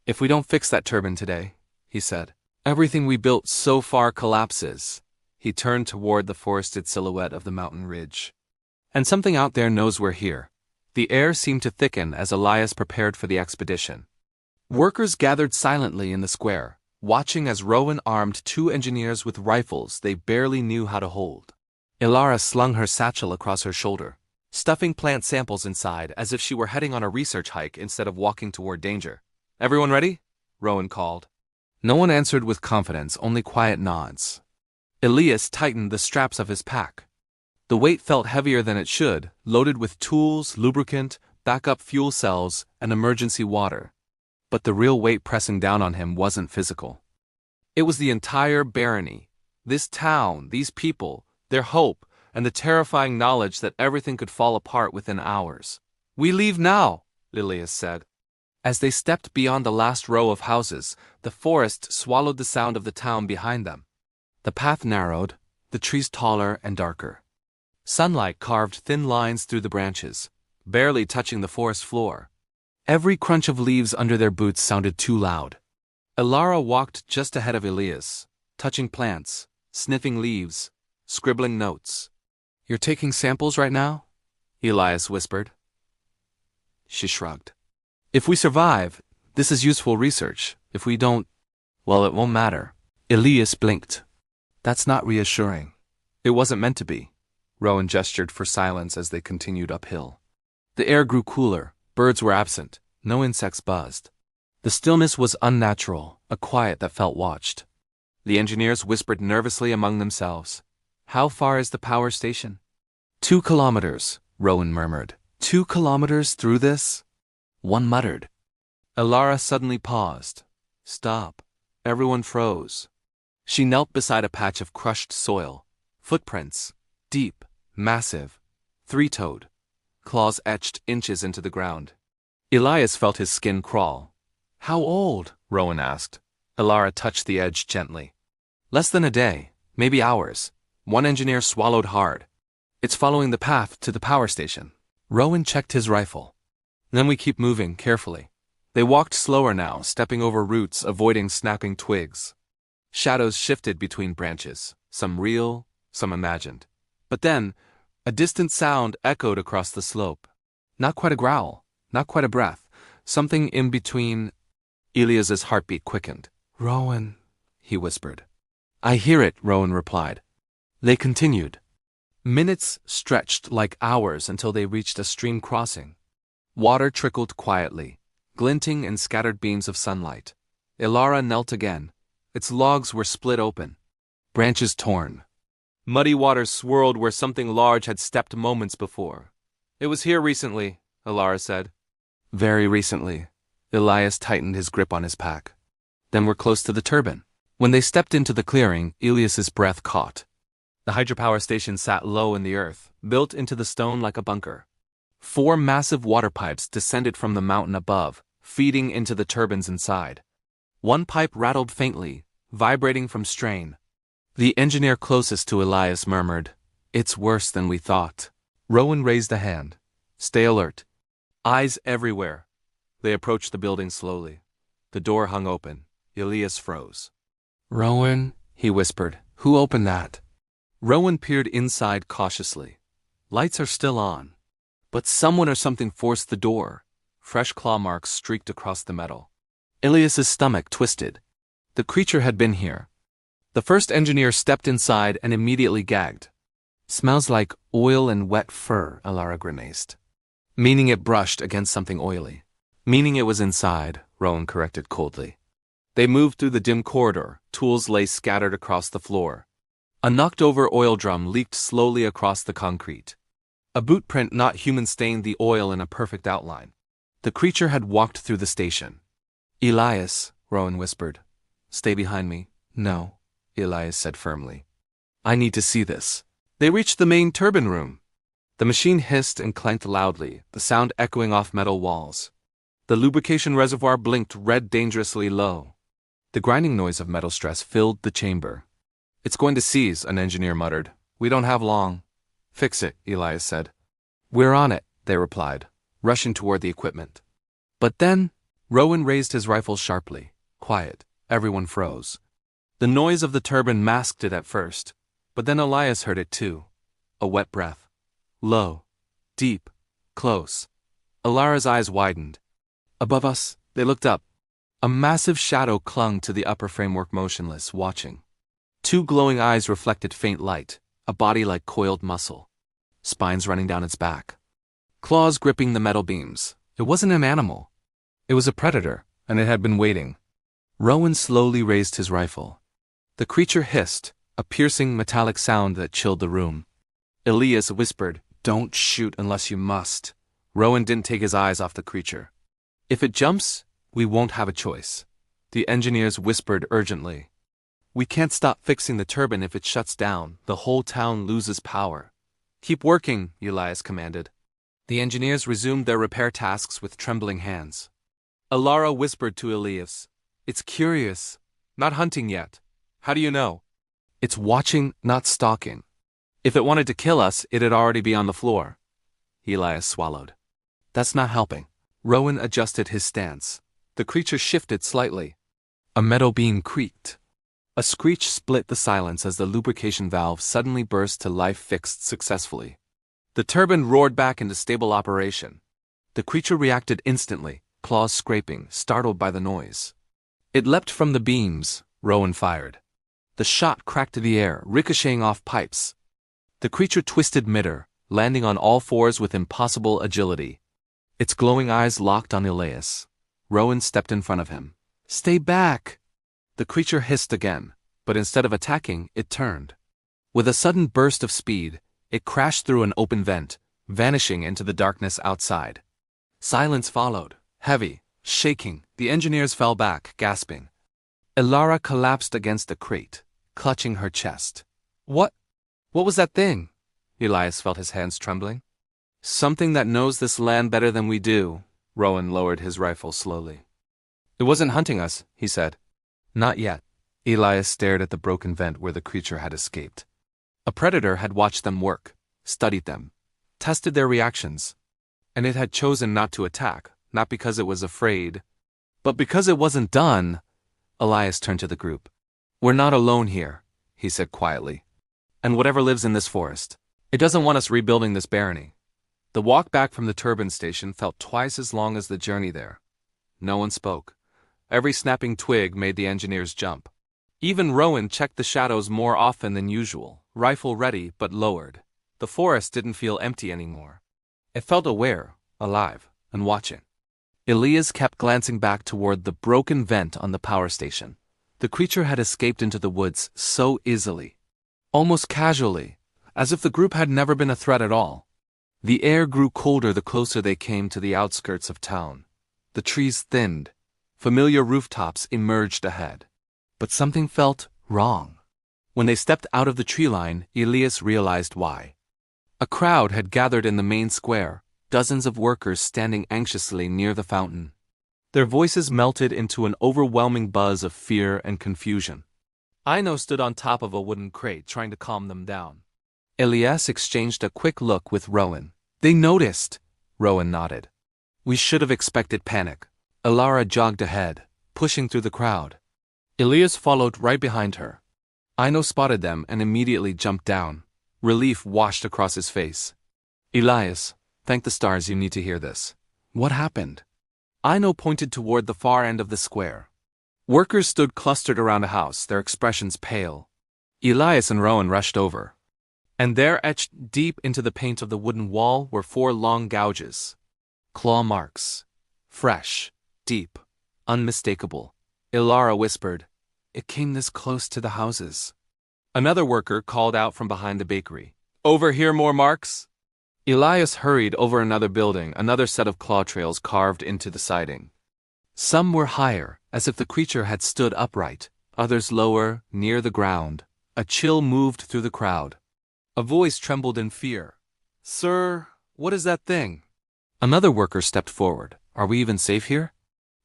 "If we don't fix that turbine today," he said, "everything we built so far collapses." He turned toward the forested silhouette of the mountain ridge. "And something out there knows we're here." The air seemed to thicken as Elias prepared for the expedition. Workers gathered silently in the square, watching as Rowan armed 2 engineers with rifles they barely knew how to hold. Alara slung her satchel across her shoulder, stuffing plant samples inside as if she were heading on a research hike instead of walking toward danger. "Everyone ready?" Rowan called. No one answered with confidence, only quiet nods. Elias tightened the straps of his pack. The weight felt heavier than it should, loaded with tools, lubricant, backup fuel cells, and emergency water. But the real weight pressing down on him wasn't physical. It was the entire barony, this town, these people, their hope, and the terrifying knowledge that everything could fall apart within hours. "We leave now," Elias said. As they stepped beyond the last row of houses, the forest swallowed the sound of the town behind them. The path narrowed, the trees taller and darker. Sunlight carved thin lines through the branches, barely touching the forest floor. Every crunch of leaves under their boots sounded too loud. Alara walked just ahead of Elias, touching plants, sniffing leaves, scribbling notes. "You're taking samples right now?" Elias whispered. She shrugged. "If we survive, this is useful research. If we don't, well, it won't matter." Elias blinked. "That's not reassuring." "It wasn't meant to be." Rowan gestured for silence as they continued uphill. The air grew cooler, birds were absent, no insects buzzed. The stillness was unnatural, a quiet that felt watched. The engineers whispered nervously among themselves. How far is the power station? 2 kilometers, Rowan murmured. 2 kilometers through this? One muttered. Elara suddenly paused. Stop. Everyone froze. She knelt beside a patch of crushed soil. Footprints. Deep, massive, 3-toed. Claws etched inches into the ground. Elias felt his skin crawl. How old? Rowan asked. Elara touched the edge gently. Less than a day, maybe hours. One engineer swallowed hard. It's following the path to the power station. Rowan checked his rifle. Then we keep moving carefully. They walked slower now, stepping over roots, avoiding snapping twigs. Shadows shifted between branches, some real, some imagined. But then, a distant sound echoed across the slope. Not quite a growl, not quite a breath, something in between. Elias's heartbeat quickened. Rowan, he whispered. I hear it, Rowan replied. They continued. Minutes stretched like hours until they reached a stream crossing. Water trickled quietly, glinting in scattered beams of sunlight. Elara knelt again. Its logs were split open, branches torn. Muddy water swirled where something large had stepped moments before. It was here recently, Elara said. Very recently. Elias tightened his grip on his pack. Then we're close to the turbine. When they stepped into the clearing, Elias's breath caught. The hydropower station sat low in the earth, built into the stone like a bunker. 4 massive water pipes descended from the mountain above, feeding into the turbines inside. One pipe rattled faintly, vibrating from strain. The engineer closest to Elias murmured, It's worse than we thought. Rowan raised a hand. Stay alert. Eyes everywhere. They approached the building slowly. The door hung open. Elias froze. Rowan, he whispered, who opened that? Rowan peered inside cautiously. Lights are still on. But someone or something forced the door. Fresh claw marks streaked across the metal. Elias's stomach twisted. The creature had been here. The first engineer stepped inside and immediately gagged. Smells like oil and wet fur, Elara grimaced. Meaning it brushed against something oily. Meaning it was inside, Rowan corrected coldly. They moved through the dim corridor. Tools lay scattered across the floor. A knocked-over oil drum leaked slowly across the concrete. A boot print not human stained the oil in a perfect outline. The creature had walked through the station. Elias, Rowan whispered. Stay behind me. No, Elias said firmly. I need to see this. They reached the main turbine room. The machine hissed and clanked loudly, the sound echoing off metal walls. The lubrication reservoir blinked red dangerously low. The grinding noise of metal stress filled the chamber. It's going to seize, an engineer muttered. We don't have long. Fix it, Elias said. We're on it, they replied, rushing toward the equipment. But then, Rowan raised his rifle sharply. Quiet. Everyone froze. The noise of the turbine masked it at first, but then Elias heard it too. A wet breath. Low. Deep. Close. Elara's eyes widened. Above us, they looked up. A massive shadow clung to the upper framework motionless, watching. 2 glowing eyes reflected faint light, a body like coiled muscle. Spines running down its back. Claws gripping the metal beams. It wasn't an animal. It was a predator, and it had been waiting. Rowan slowly raised his rifle. The creature hissed, a piercing metallic sound that chilled the room. Elias whispered, Don't shoot unless you must. Rowan didn't take his eyes off the creature. If it jumps, we won't have a choice. The engineers whispered urgently. We can't stop fixing the turbine if it shuts down. The whole town loses power. Keep working, Elias commanded. The engineers resumed their repair tasks with trembling hands. Elara whispered to Elias, It's curious. Not hunting yet. How do you know? It's watching, not stalking. If it wanted to kill us, it'd already be on the floor. Elias swallowed. That's not helping. Rowan adjusted his stance. The creature shifted slightly. A metal beam creaked. A screech split the silence as the lubrication valve suddenly burst to life fixed successfully. The turbine roared back into stable operation. The creature reacted instantly, claws scraping, startled by the noise. It leapt from the beams. Rowan fired. The shot cracked the air, ricocheting off pipes. The creature twisted midair, landing on all fours with impossible agility. Its glowing eyes locked on Elias. Rowan stepped in front of him. "Stay back!" The creature hissed again, but instead of attacking, it turned. With a sudden burst of speed, it crashed through an open vent, vanishing into the darkness outside. Silence followed, heavy, shaking. The engineers fell back, gasping. Elara collapsed against the crate, clutching her chest. What was that thing?" Elias felt his hands trembling. "Something that knows this land better than we do." Rowan lowered his rifle slowly. "It wasn't hunting us," he said. "Not yet." Elias stared at the broken vent where the creature had escaped. A predator had watched them work, studied them, tested their reactions, and it had chosen not to attack, not because it was afraid, but because it wasn't done. Elias turned to the group. "We're not alone here," he said quietly. "And whatever lives in this forest, it doesn't want us rebuilding this barony." The walk back from the turbine station felt twice as long as the journey there. No one spoke. Every snapping twig made the engineers jump. Even Rowan checked the shadows more often than usual, rifle ready but lowered. The forest didn't feel empty anymore. It felt aware, alive, and watching. Elias kept glancing back toward the broken vent on the power station. The creature had escaped into the woods so easily, almost casually, as if the group had never been a threat at all. The air grew colder the closer they came to the outskirts of town. The trees thinned. Familiar rooftops emerged ahead. But something felt wrong. When they stepped out of the tree line, Elias realized why. A crowd had gathered in the main square, dozens of workers standing anxiously near the fountain. Their voices melted into an overwhelming buzz of fear and confusion. Ino stood on top of a wooden crate trying to calm them down. Elias exchanged a quick look with Rowan. "They noticed," Rowan nodded. "We should have expected panic." Elara jogged ahead, pushing through the crowd. Elias followed right behind her. Ino spotted them and immediately jumped down. Relief washed across his face. "Elias, thank the stars you need to hear this. What happened?" Ino pointed toward the far end of the square. Workers stood clustered around a house, their expressions pale. Elias and Rowan rushed over. And there, etched deep into the paint of the wooden wall, were 4 long gouges. Claw marks. Fresh, deep, unmistakable. Elara whispered, "It came this close to the houses." Another worker called out from behind the bakery, "Over here, more marks?" Elias hurried over another building, another set of claw trails carved into the siding. Some were higher, as if the creature had stood upright, others lower, near the ground. A chill moved through the crowd. A voice trembled in fear. "Sir, what is that thing?" Another worker stepped forward. "Are we even safe here?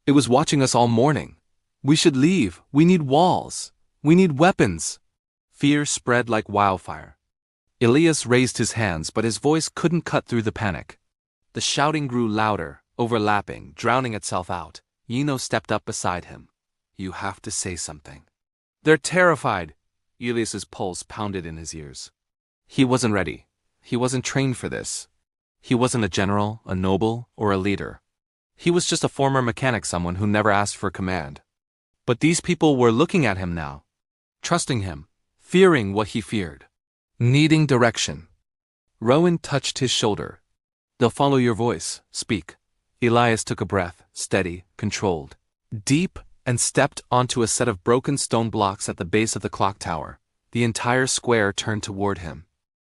It was watching us all morning. We should leave. We need walls. We need weapons." Fear spread like wildfire. Elias raised his hands, but his voice couldn't cut through the panic. The shouting grew louder, overlapping, drowning itself out. Yino stepped up beside him. "You have to say something." "They're terrified." Elias's pulse pounded in his ears. He wasn't ready. He wasn't trained for this. He wasn't a general, a noble, or a leader. He was just a former mechanic, someone who never asked for command. But these people were looking at him now, trusting him, fearing what he feared, needing direction. Rowan touched his shoulder. "They'll follow your voice. Speak." Elias took a breath, steady, controlled, deep, and stepped onto a set of broken stone blocks at the base of the clock tower. The entire square turned toward him.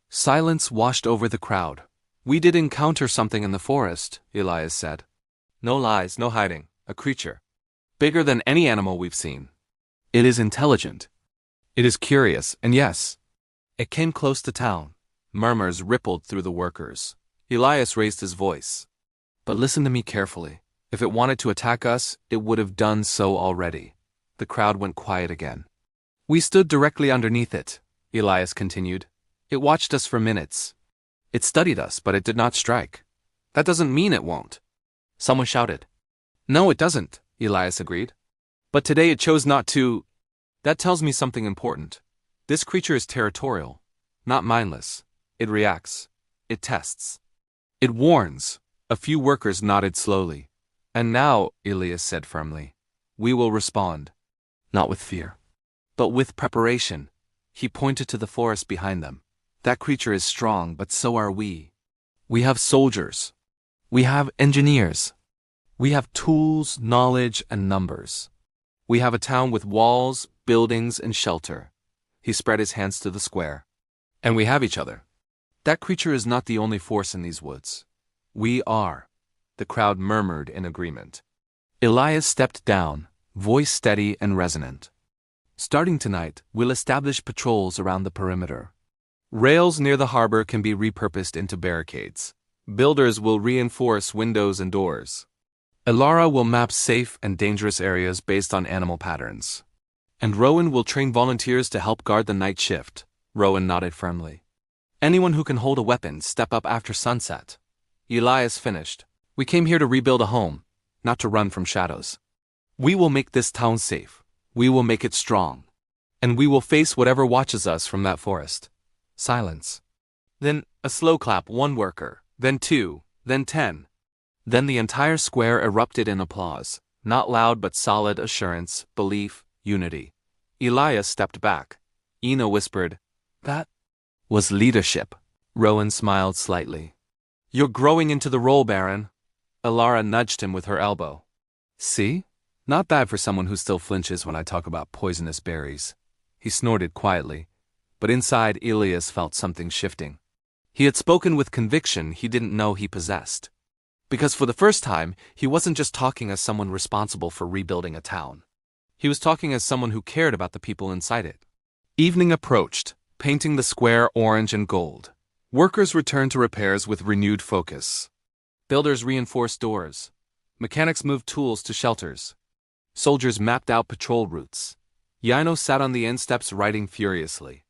Silence washed over the crowd. "We did encounter something in the forest," Elias said. "No lies, no hiding. A creature. Bigger than any animal we've seen. It is intelligent. It is curious, and yes, it came close to town." Murmurs rippled through the workers. Elias raised his voice. "But listen to me carefully. If it wanted to attack us, it would have done so already." The crowd went quiet again. "We stood directly underneath it," Elias continued. "It watched us for minutes. It studied us, but it did not strike. That doesn't mean it won't." Someone shouted. "No, it doesn't," Elias agreed. "But today it chose not to." "That tells me something important. This creature is territorial, not mindless. It reacts. It tests. It warns." A few workers nodded slowly. "And now," Elias said firmly, "we will respond. Not with fear, but with preparation." He pointed to the forest behind them. That creature is strong, but so are we. We have soldiers. We have engineers. We have tools, knowledge, and numbers. We have a town with walls, buildings, and shelter. He spread his hands to the square. And we have each other. That creature is not the only force in these woods. We are. The crowd murmured in agreement. Elias stepped down, voice steady and resonant. Starting tonight, we'll establish patrols around the perimeter. Rails near the harbor can be repurposed into barricades. Builders will reinforce windows and doors. Elara will map safe and dangerous areas based on animal patterns. And Rowan will train volunteers to help guard the night shift. Rowan nodded firmly. Anyone who can hold a weapon, step up after sunset. Elias finished. We came here to rebuild a home, not to run from shadows. We will make this town safe. We will make it strong. And we will face whatever watches us from that forest. Silence. Then a slow clap, one worker, then 2, then 10. Then the entire square erupted in applause, not loud but solid assurance, belief, unity. Elias stepped back. Ina whispered, "That was leadership." Rowan smiled slightly. "You're growing into the role, Baron." Elara nudged him with her elbow. "See? Not bad for someone who still flinches when I talk about poisonous berries." He snorted quietly, but inside Elias felt something shifting. He had spoken with conviction he didn't know he possessed. Because for the first time, he wasn't just talking as someone responsible for rebuilding a town. He was talking as someone who cared about the people inside it. Evening approached, painting the square orange and gold. Workers returned to repairs with renewed focus. Builders reinforced doors. Mechanics moved tools to shelters. Soldiers mapped out patrol routes. Yino sat on the end steps writing furiously.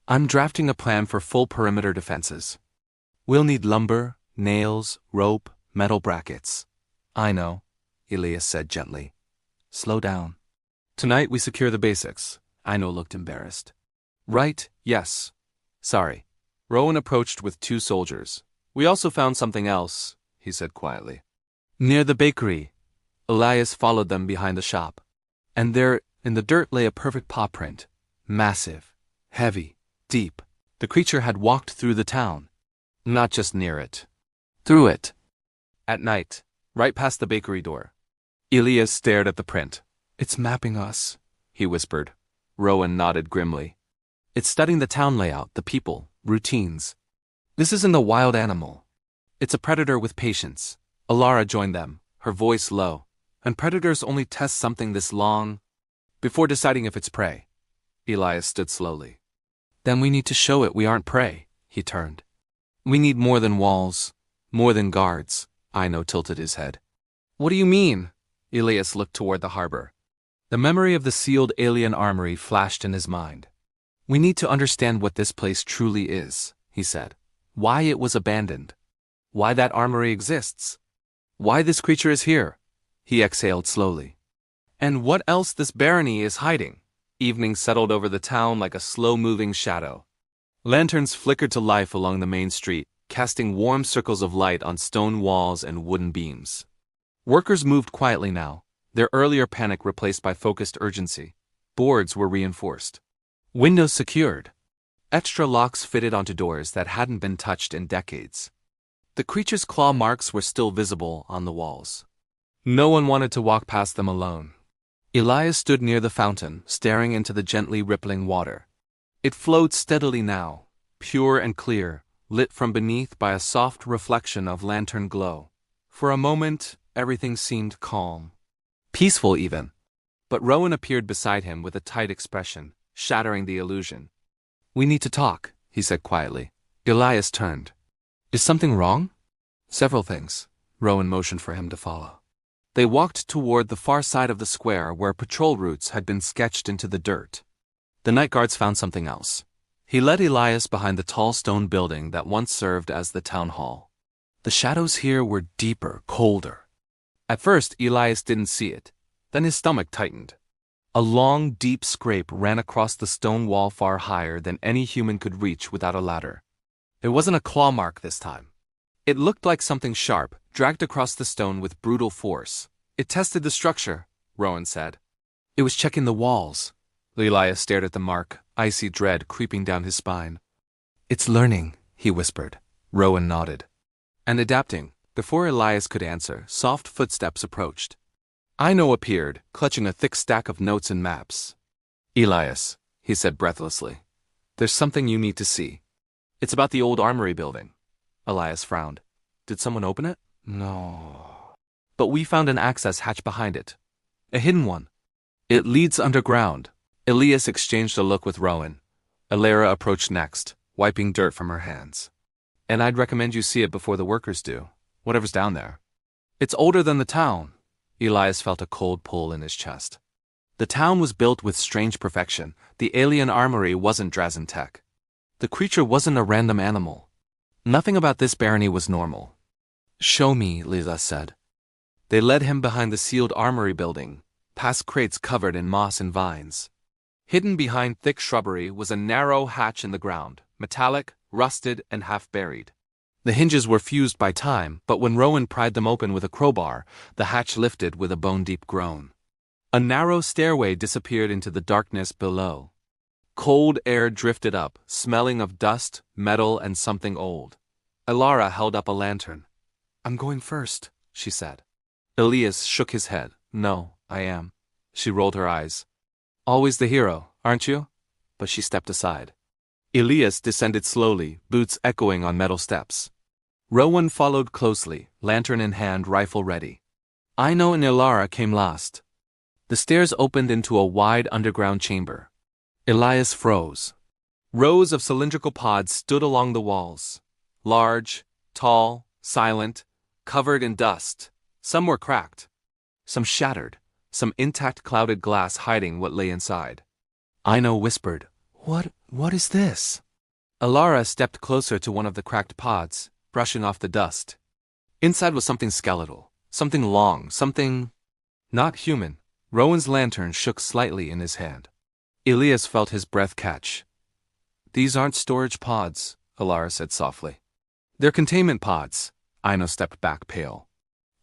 "I'm drafting a plan for full perimeter defenses. We'll need lumber, nails, rope, metal brackets." "I know," Elias said gently. "Slow down. Tonight we secure the basics." Ino looked embarrassed. "Right, yes. Sorry." Rowan approached with 2 soldiers. "We also found something else," he said quietly. "Near the bakery." Elias followed them behind the shop. And there, in the dirt, lay a perfect paw print. Massive, heavy, deep. The creature had walked through the town. Not just near it. Through it. At night, right past the bakery door. Elias stared at the print. "It's mapping us," he whispered. Rowan nodded grimly. "It's studying the town layout, the people, routines. This isn't a wild animal. It's a predator with patience." Elara joined them, her voice low. "And predators only test something this long before deciding if it's prey." Elias stood slowly. "Then we need to show it we aren't prey," he turned. "We need more than walls, more than guards." Ino tilted his head. "What do you mean?" Elias looked toward the harbor. The memory of the sealed alien armory flashed in his mind. "We need to understand what this place truly is," he said. "Why it was abandoned. Why that armory exists. Why this creature is here." He exhaled slowly. "And what else this barony is hiding." Evening settled over the town like a slow-moving shadow. Lanterns flickered to life along the main street, casting warm circles of light on stone walls and wooden beams. Workers moved quietly now, their earlier panic replaced by focused urgency. Boards were reinforced. Windows secured. Extra locks fitted onto doors that hadn't been touched in decades. The creature's claw marks were still visible on the walls. No one wanted to walk past them alone. Elias stood near the fountain, staring into the gently rippling water. It flowed steadily now, pure and clear, lit from beneath by a soft reflection of lantern glow. For a moment, everything seemed calm. Peaceful even. But Rowan appeared beside him with a tight expression, shattering the illusion. "We need to talk," he said quietly. Elias turned. "Is something wrong?" "Several things." Rowan motioned for him to follow. They walked toward the far side of the square where patrol routes had been sketched into the dirt. The night guards found something else. He led Elias behind the tall stone building that once served as the town hall. The shadows here were deeper, colder. At first, Elias didn't see it. Then his stomach tightened. A long, deep scrape ran across the stone wall far higher than any human could reach without a ladder. It wasn't a claw mark this time. It looked like something sharp, dragged across the stone with brutal force. "It tested the structure," Rowan said. "It was checking the walls." Elias stared at the mark, icy dread creeping down his spine. It's learning, he whispered. Rowan nodded. And adapting. Before Elias could answer, soft footsteps approached. Aino appeared, clutching a thick stack of notes and maps. Elias, he said breathlessly. There's something you need to see. It's about the old armory building. Elias frowned. Did someone open it? No. But we found an access hatch behind it. A hidden one. It leads underground. Elias exchanged a look with Rowan. Alara approached next, wiping dirt from her hands. And I'd recommend you see it before the workers do, whatever's down there. It's older than the town. Elias felt a cold pull in his chest. The town was built with strange perfection. The alien armory wasn't Drazen tech. The creature wasn't a random animal. Nothing about this barony was normal. Show me, Elias said. They led him behind the sealed armory building, past crates covered in moss and vines. Hidden behind thick shrubbery was a narrow hatch in the ground, metallic, rusted, and half-buried. The hinges were fused by time, but when Rowan pried them open with a crowbar, the hatch lifted with a bone-deep groan. A narrow stairway disappeared into the darkness below. Cold air drifted up, smelling of dust, metal, and something old. Alara held up a lantern. I'm going first, she said. Elias shook his head. No, I am. She rolled her eyes. Always the hero, aren't you? But she stepped aside. Elias descended slowly, boots echoing on metal steps. Rowan followed closely, lantern in hand, rifle ready. Aino and Alara came last. The stairs opened into a wide underground chamber. Elias froze. Rows of cylindrical pods stood along the walls. Large, tall, silent, covered in dust. Some were cracked. Some shattered. Some intact clouded glass hiding what lay inside. Aino whispered, What is this? Alara stepped closer to one of the cracked pods, brushing off the dust. Inside was something skeletal. Something long, something not human. Rowan's lantern shook slightly in his hand. Elias felt his breath catch. These aren't storage pods, Alara said softly. They're containment pods. Aino stepped back pale.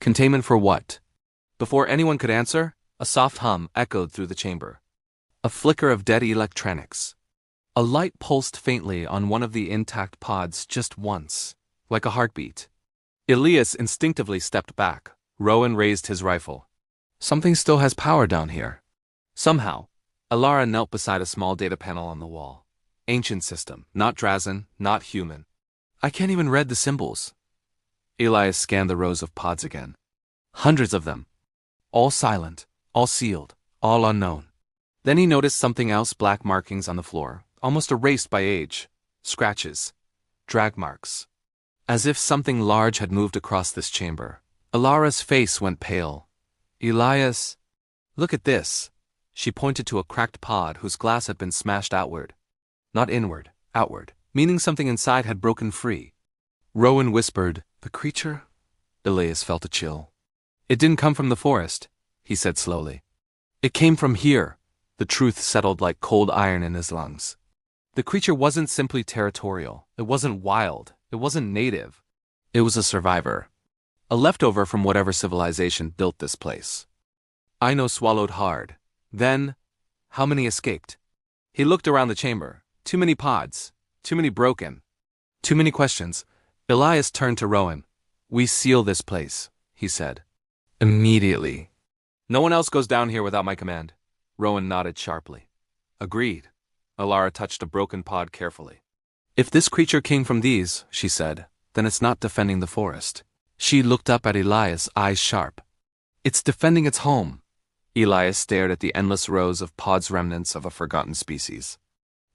Containment for what? Before anyone could answer, a soft hum echoed through the chamber. A flicker of dead electronics. A light pulsed faintly on one of the intact pods just once, like a heartbeat. Elias instinctively stepped back. Rowan raised his rifle. Something still has power down here. Somehow, Alara knelt beside a small data panel on the wall. Ancient system, not Drazen, not human. I can't even read the symbols. Elias scanned the rows of pods again. Hundreds of them. All silent, all sealed, all unknown. Then he noticed something else, black markings on the floor, almost erased by age. Scratches. Drag marks. As if something large had moved across this chamber. Alara's face went pale. Elias, look at this. She pointed to a cracked pod whose glass had been smashed outward. Not inward, outward, meaning something inside had broken free. Rowan whispered, The creature? Elias felt a chill. It didn't come from the forest, he said slowly. It came from here. The truth settled like cold iron in his lungs. The creature wasn't simply territorial. It wasn't wild. It wasn't native. It was a survivor. A leftover from whatever civilization built this place. Aino swallowed hard. Then, how many escaped? He looked around the chamber. Too many pods. Too many broken. Too many questions. Elias turned to Rowan. We seal this place, he said. Immediately. No one else goes down here without my command. Rowan nodded sharply. Agreed. Alara touched a broken pod carefully. If this creature came from these, she said, then it's not defending the forest. She looked up at Elias, eyes sharp. It's defending its home. Elias stared at the endless rows of pods, remnants of a forgotten species.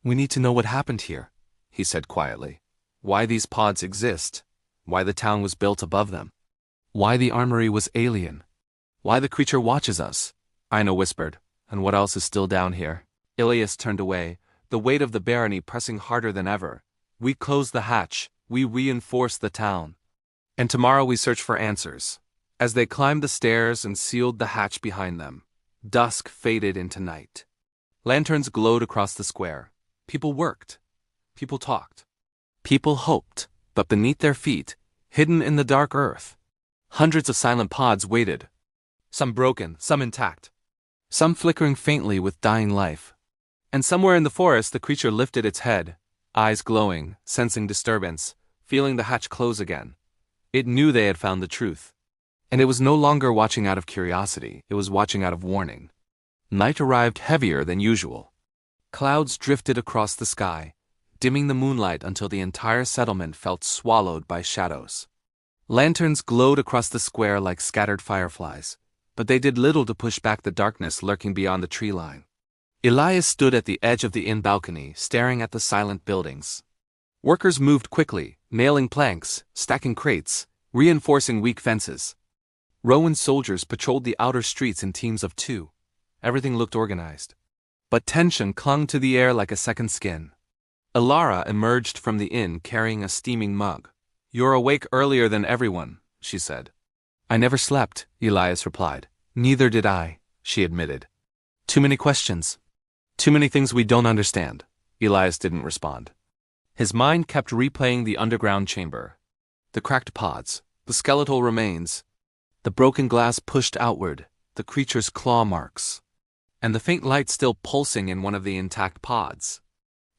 We need to know what happened here, he said quietly. Why these pods exist. Why the town was built above them. Why the armory was alien. Why the creature watches us. Aino whispered. And what else is still down here? Elias turned away, the weight of the barony pressing harder than ever. We close the hatch. We reinforce the town. And tomorrow we search for answers. As they climbed the stairs and sealed the hatch behind them, dusk faded into night. Lanterns glowed across the square. People worked. People talked. People hoped, but beneath their feet, hidden in the dark earth, hundreds of silent pods waited. Some broken, some intact. Some flickering faintly with dying life. And somewhere in the forest the creature lifted its head, eyes glowing, sensing disturbance, feeling the hatch close again. It knew they had found the truth. And it was no longer watching out of curiosity, it was watching out of warning. Night arrived heavier than usual. Clouds drifted across the sky, dimming the moonlight until the entire settlement felt swallowed by shadows. Lanterns glowed across the square like scattered fireflies, but they did little to push back the darkness lurking beyond the tree line. Elias stood at the edge of the inn balcony, staring at the silent buildings. Workers moved quickly, nailing planks, stacking crates, reinforcing weak fences. Rowan soldiers patrolled the outer streets in teams of 2. Everything looked organized. But tension clung to the air like a second skin. Alara emerged from the inn carrying a steaming mug. "You're awake earlier than everyone," she said. "I never slept," Elias replied. "Neither did I," she admitted. "Too many questions. Too many things we don't understand." Elias didn't respond. His mind kept replaying the underground chamber. The cracked pods, the skeletal remains, the broken glass pushed outward, the creature's claw marks, and the faint light still pulsing in one of the intact pods.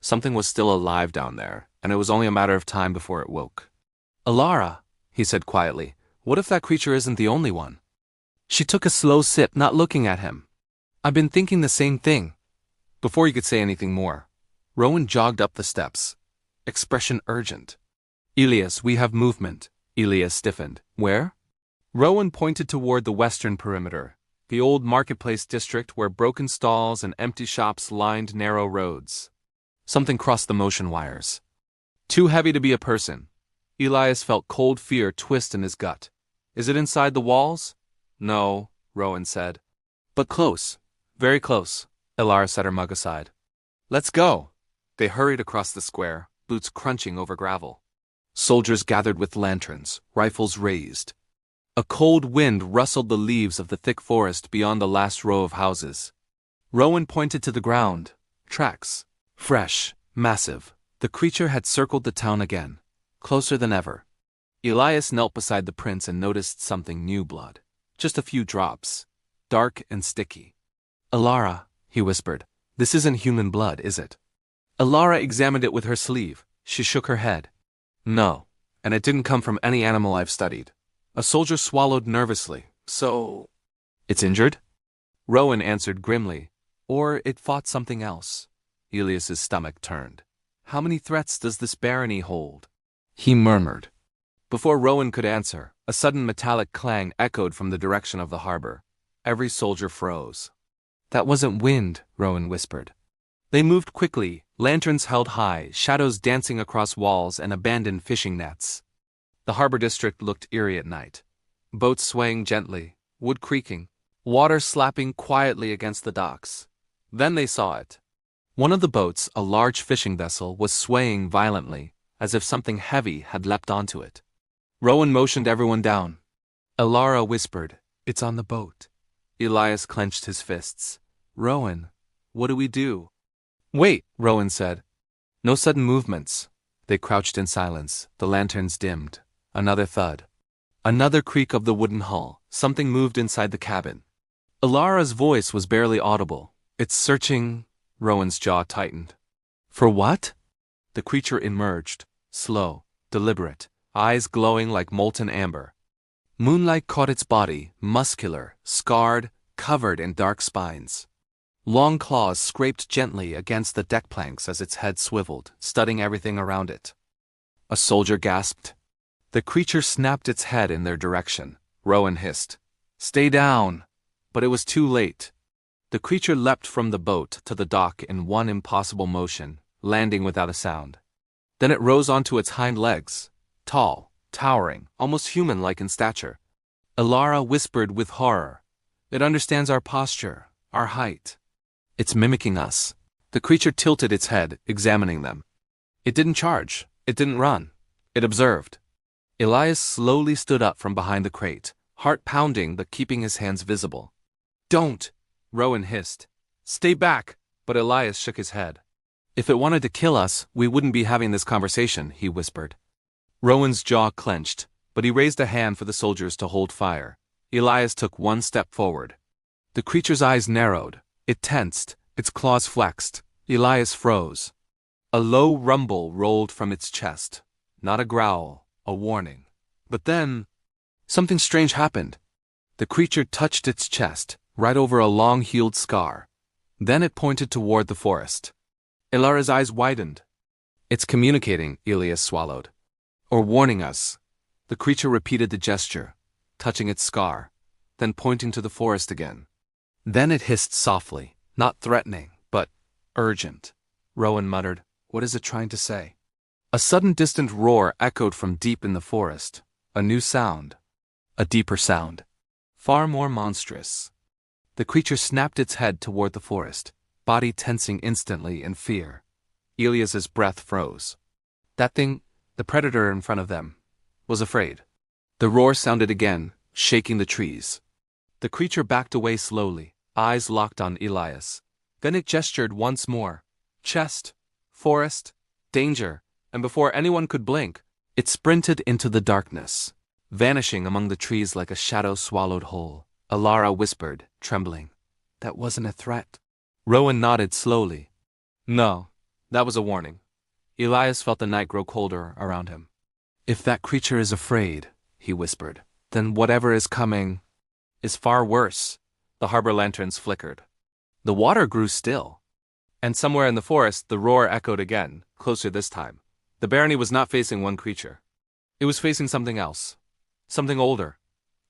Something was still alive down there, and it was only a matter of time before it woke. "Alara," he said quietly, "what if that creature isn't the only one?" She took a slow sip, not looking at him. "I've been thinking the same thing." Before he could say anything more, Rowan jogged up the steps, expression urgent. "Elias, we have movement." Elias stiffened. "Where?" Rowan pointed toward the western perimeter, the old marketplace district where broken stalls and empty shops lined narrow roads. Something crossed the motion wires. Too heavy to be a person. Elias felt cold fear twist in his gut. "Is it inside the walls?" "No," Rowan said. "But close. Very close." Alara set her mug aside. "Let's go." They hurried across the square, boots crunching over gravel. Soldiers gathered with lanterns, rifles raised. A cold wind rustled the leaves of the thick forest beyond the last row of houses. Rowan pointed to the ground. Tracks. Fresh, massive. The creature had circled the town again, closer than ever. Elias knelt beside the prince and noticed something new blood. Just a few drops. Dark and sticky. "Alara," he whispered, "this isn't human blood, is it?" Alara examined it with her sleeve. She shook her head. "No, and it didn't come from any animal I've studied." A soldier swallowed nervously. "So, it's injured?" Rowan answered grimly. "Or it fought something else." Elias's stomach turned. "How many threats does this barony hold?" He murmured. Before Rowan could answer, a sudden metallic clang echoed from the direction of the harbor. Every soldier froze. "That wasn't wind," Rowan whispered. They moved quickly, lanterns held high, shadows dancing across walls and abandoned fishing nets. The harbor district looked eerie at night. Boats swaying gently, wood creaking, water slapping quietly against the docks. Then they saw it. One of the boats, a large fishing vessel, was swaying violently, as if something heavy had leapt onto it. Rowan motioned everyone down. Alara whispered, "It's on the boat." Elias clenched his fists. "Rowan, what do we do?" "Wait," Rowan said. No sudden movements. They crouched in silence, the lanterns dimmed. Another thud. Another creak of the wooden hull. Something moved inside the cabin. Alara's voice was barely audible. "It's searching." Rowan's jaw tightened. "For what?" The creature emerged, slow, deliberate, eyes glowing like molten amber. Moonlight caught its body, muscular, scarred, covered in dark spines. Long claws scraped gently against the deck planks as its head swiveled, studying everything around it. A soldier gasped. The creature snapped its head in their direction. Rowan hissed, "Stay down!" But it was too late. The creature leapt from the boat to the dock in one impossible motion, landing without a sound. Then it rose onto its hind legs, tall, towering, almost human-like in stature. Alara whispered with horror, "It understands our posture, our height. It's mimicking us." The creature tilted its head, examining them. It didn't charge. It didn't run. It observed. Elias slowly stood up from behind the crate, heart pounding but keeping his hands visible. "Don't!" Rowan hissed. "Stay back!" But Elias shook his head. "If it wanted to kill us, we wouldn't be having this conversation," he whispered. Rowan's jaw clenched, but he raised a hand for the soldiers to hold fire. Elias took one step forward. The creature's eyes narrowed. It tensed, its claws flexed. Elias froze. A low rumble rolled from its chest. Not a growl, a warning. But then, something strange happened. The creature touched its chest, right over a long-healed scar. Then it pointed toward the forest. Ilara's eyes widened. It's communicating, Elias swallowed. Or warning us. The creature repeated the gesture, touching its scar, then pointing to the forest again. Then it hissed softly, not threatening, but urgent. Rowan muttered, "What is it trying to say?" A sudden distant roar echoed from deep in the forest. A new sound. A deeper sound. Far more monstrous. The creature snapped its head toward the forest, body tensing instantly in fear. Elias's breath froze. That thing, the predator in front of them, was afraid. The roar sounded again, shaking the trees. The creature backed away slowly, eyes locked on Elias. Then it gestured once more. Chest, forest, danger, and before anyone could blink, it sprinted into the darkness, vanishing among the trees like a shadow swallowed whole. Ilara whispered, trembling, "That wasn't a threat." Rowan nodded slowly. "No, that was a warning." Elias felt the night grow colder around him. "If that creature is afraid," he whispered, "then whatever is coming is far worse." The harbor lanterns flickered. The water grew still. And somewhere in the forest, the roar echoed again, closer this time. The barony was not facing one creature. It was facing something else. Something older.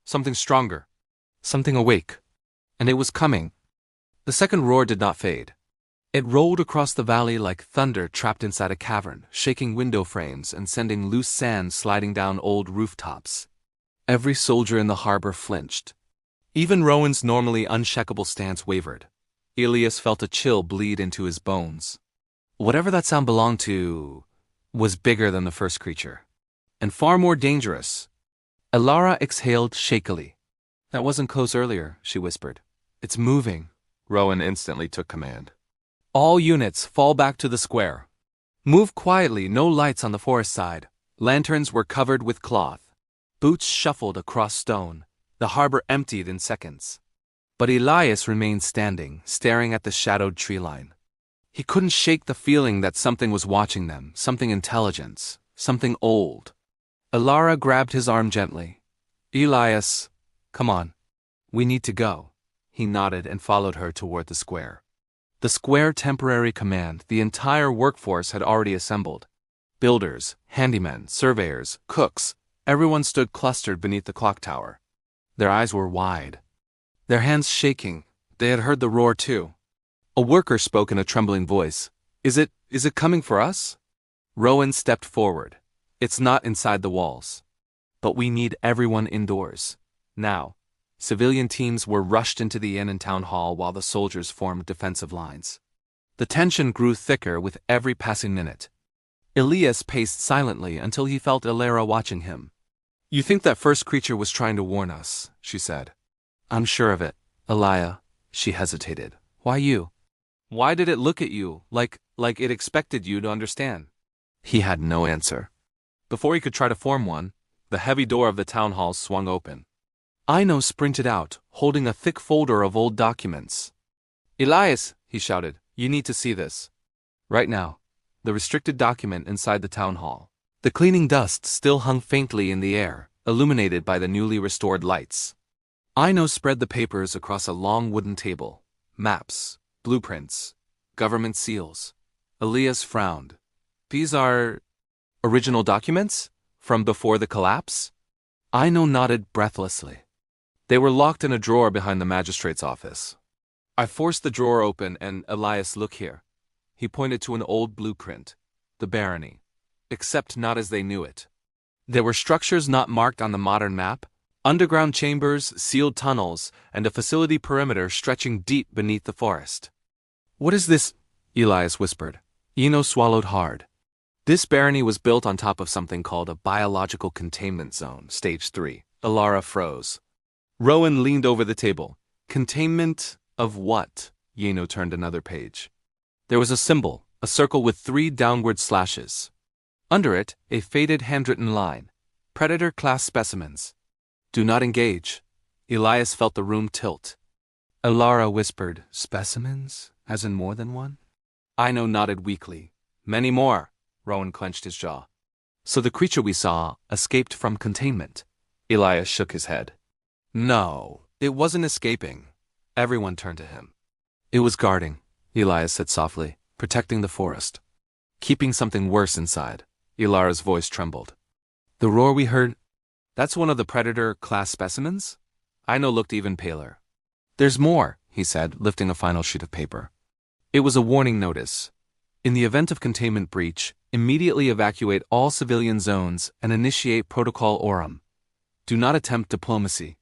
Something stronger. Something awake. And it was coming. The second roar did not fade. It rolled across the valley like thunder trapped inside a cavern, shaking window frames and sending loose sand sliding down old rooftops. Every soldier in the harbor flinched. Even Rowan's normally unshakable stance wavered. Elias felt a chill bleed into his bones. Whatever that sound belonged to was bigger than the first creature. And far more dangerous. Ilara exhaled shakily. "That wasn't close earlier," she whispered. "It's moving." Rowan instantly took command. "All units, fall back to the square. Move quietly, no lights on the forest side." Lanterns were covered with cloth. Boots shuffled across stone. The harbor emptied in seconds. But Elias remained standing, staring at the shadowed tree line. He couldn't shake the feeling that something was watching them, something intelligent, something old. Ilara grabbed his arm gently. "Elias, come on. We need to go." He nodded and followed her toward the square. The square temporary command, the entire workforce had already assembled. Builders, handymen, surveyors, cooks, everyone stood clustered beneath the clock tower. Their eyes were wide. Their hands shaking. They had heard the roar too. A worker spoke in a trembling voice. Is it coming for us?" Rowan stepped forward. "It's not inside the walls. But we need everyone indoors. Now." Civilian teams were rushed into the inn and town hall while the soldiers formed defensive lines. The tension grew thicker with every passing minute. Elias paced silently until he felt Ilara watching him. "You think that first creature was trying to warn us," she said. "I'm sure of it, Elia." She hesitated. "Why you? Why did it look at you like it expected you to understand?" He had no answer. Before he could try to form one, the heavy door of the town hall swung open. Ino sprinted out, holding a thick folder of old documents. "Elias," he shouted, "you need to see this. Right now." The restricted document inside the town hall. The cleaning dust still hung faintly in the air, illuminated by the newly restored lights. Ino spread the papers across a long wooden table. Maps, blueprints, government seals. Elias frowned. "These are original documents? From before the collapse?" Ino nodded breathlessly. They were locked in a drawer behind the magistrate's office. I forced the drawer open and Elias, look here. He pointed to an old blueprint. The barony. Except not as they knew it. There were structures not marked on the modern map, underground chambers, sealed tunnels, and a facility perimeter stretching deep beneath the forest. "What is this?" Elias whispered. Ino swallowed hard. This barony was built on top of something called a biological containment zone, stage 3. Ilara froze. Rowan leaned over the table. "Containment of what?" Ino turned another page. There was a symbol, a circle with 3 downward slashes. Under it, a faded handwritten line. Predator class specimens. Do not engage. Elias felt the room tilt. Ilara whispered, "Specimens? As in more than one?" Ino nodded weakly. Many more. Rowan clenched his jaw. So the creature we saw escaped from containment. Elias shook his head. No, it wasn't escaping. Everyone turned to him. It was guarding, Elias said softly, protecting the forest. Keeping something worse inside. Ilara's voice trembled. The roar we heard? That's one of the predator-class specimens? Aino looked even paler. There's more, he said, lifting a final sheet of paper. It was a warning notice. In the event of containment breach, immediately evacuate all civilian zones and initiate Protocol Aurum. Do not attempt diplomacy.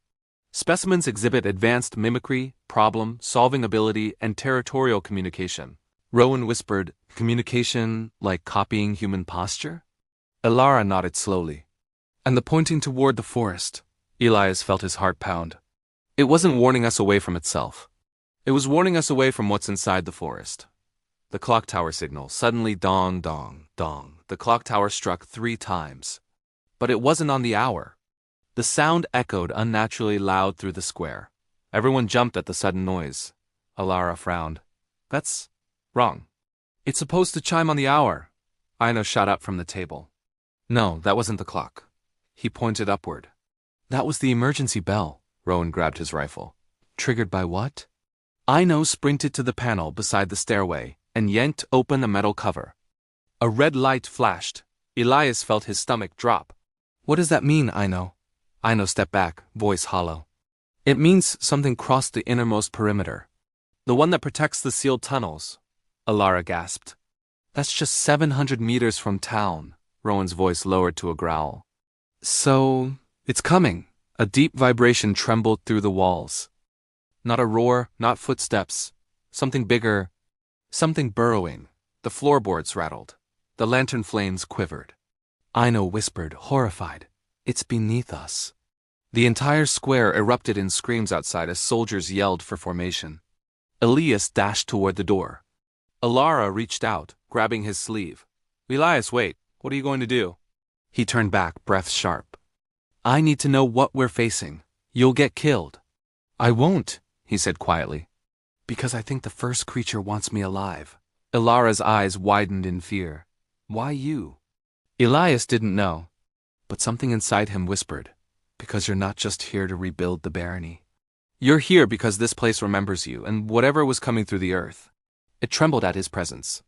Specimens exhibit advanced mimicry, problem-solving ability, and territorial communication. Rowan whispered, communication like copying human posture? Ilara nodded slowly. And the pointing toward the forest. Elias felt his heart pound. It wasn't warning us away from itself. It was warning us away from what's inside the forest. The clock tower signal suddenly dong, dong, dong. The clock tower struck 3 times. But it wasn't on the hour. The sound echoed unnaturally loud through the square. Everyone jumped at the sudden noise. Ilara frowned. That's wrong. It's supposed to chime on the hour. Aino shot up from the table. No, that wasn't the clock. He pointed upward. That was the emergency bell. Rowan grabbed his rifle. Triggered by what? Aino sprinted to the panel beside the stairway and yanked open a metal cover. A red light flashed. Elias felt his stomach drop. What does that mean, Aino? Aino stepped back, voice hollow. It means something crossed the innermost perimeter. The one that protects the sealed tunnels. Ilara gasped. That's just 700 meters from town. Rowan's voice lowered to a growl. So, it's coming. A deep vibration trembled through the walls. Not a roar, not footsteps. Something bigger. Something burrowing. The floorboards rattled. The lantern flames quivered. Aino whispered, horrified. It's beneath us. The entire square erupted in screams outside as soldiers yelled for formation. Elias dashed toward the door. Ilara reached out, grabbing his sleeve. Elias, wait. What are you going to do? He turned back, breath sharp. I need to know what we're facing. You'll get killed. I won't, he said quietly. Because I think the first creature wants me alive. Ilara's eyes widened in fear. Why you? Elias didn't know. But something inside him whispered, because you're not just here to rebuild the barony. You're here because this place remembers you and whatever was coming through the earth. It trembled at his presence.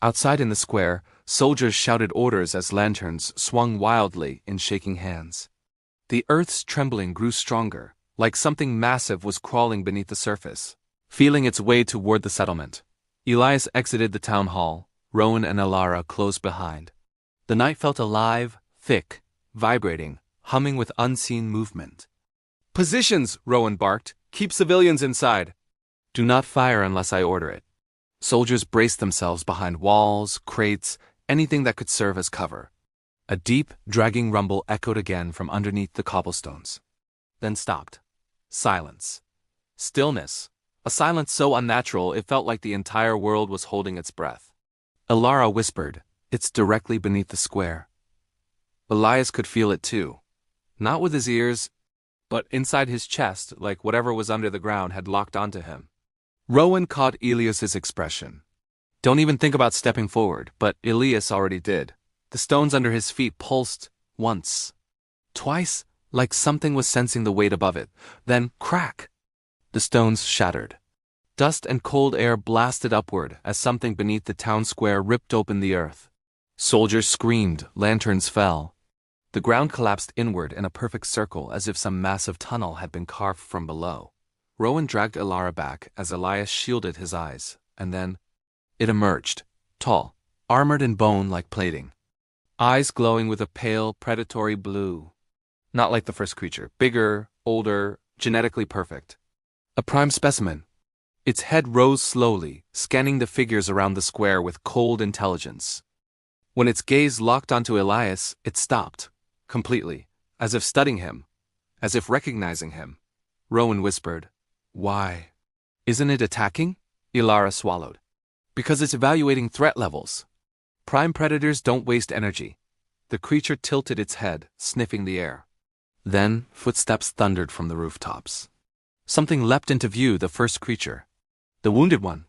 Outside in the square, soldiers shouted orders as lanterns swung wildly in shaking hands. The earth's trembling grew stronger, like something massive was crawling beneath the surface, feeling its way toward the settlement. Elias exited the town hall, Rowan and Ilara close behind. The night felt alive, thick, vibrating, humming with unseen movement. Positions, Rowan barked. Keep civilians inside. Do not fire unless I order it. Soldiers braced themselves behind walls, crates, anything that could serve as cover. A deep, dragging rumble echoed again from underneath the cobblestones. Then stopped. Silence. Stillness. A silence so unnatural it felt like the entire world was holding its breath. Ilara whispered, it's directly beneath the square. Elias could feel it too. Not with his ears, but inside his chest, like whatever was under the ground had locked onto him. Rowan caught Elias's expression. Don't even think about stepping forward, but Elias already did. The stones under his feet pulsed once, twice, like something was sensing the weight above it. Then, crack! The stones shattered. Dust and cold air blasted upward as something beneath the town square ripped open the earth. Soldiers screamed, lanterns fell. The ground collapsed inward in a perfect circle as if some massive tunnel had been carved from below. Rowan dragged Ilara back as Elias shielded his eyes, and then it emerged, tall, armored in bone like plating. Eyes glowing with a pale, predatory blue. Not like the first creature, bigger, older, genetically perfect. A prime specimen. Its head rose slowly, scanning the figures around the square with cold intelligence. When its gaze locked onto Elias, it stopped. Completely, as if studying him, as if recognizing him. Rowan whispered, why? Isn't it attacking? Ilara swallowed. Because it's evaluating threat levels. Prime predators don't waste energy. The creature tilted its head, sniffing the air. Then, footsteps thundered from the rooftops. Something leapt into view, the first creature. The wounded one.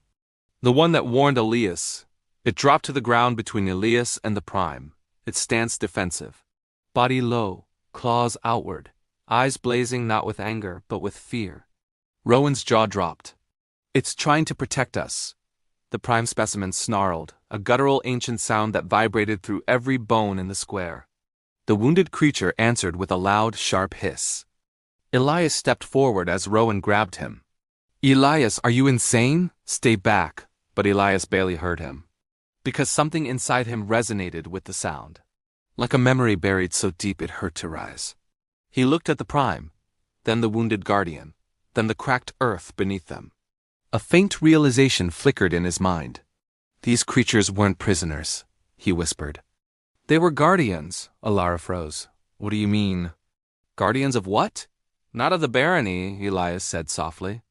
The one that warned Elias. It dropped to the ground between Elias and the Prime, its stance defensive. Body low, claws outward, eyes blazing not with anger but with fear. Rowan's jaw dropped. "It's trying to protect us." The Prime specimen snarled, a guttural ancient sound that vibrated through every bone in the square. The wounded creature answered with a loud, sharp hiss. Elias stepped forward as Rowan grabbed him. "Elias, are you insane? Stay back." But Elias barely heard him, because something inside him resonated with the sound. Like a memory buried so deep it hurt to rise. He looked at the Prime, then the wounded Guardian, then the cracked earth beneath them. A faint realization flickered in his mind. "These creatures weren't prisoners," he whispered. "They were guardians," Alara froze. "What do you mean?" "Guardians of what?" "Not of the barony," Elias said softly.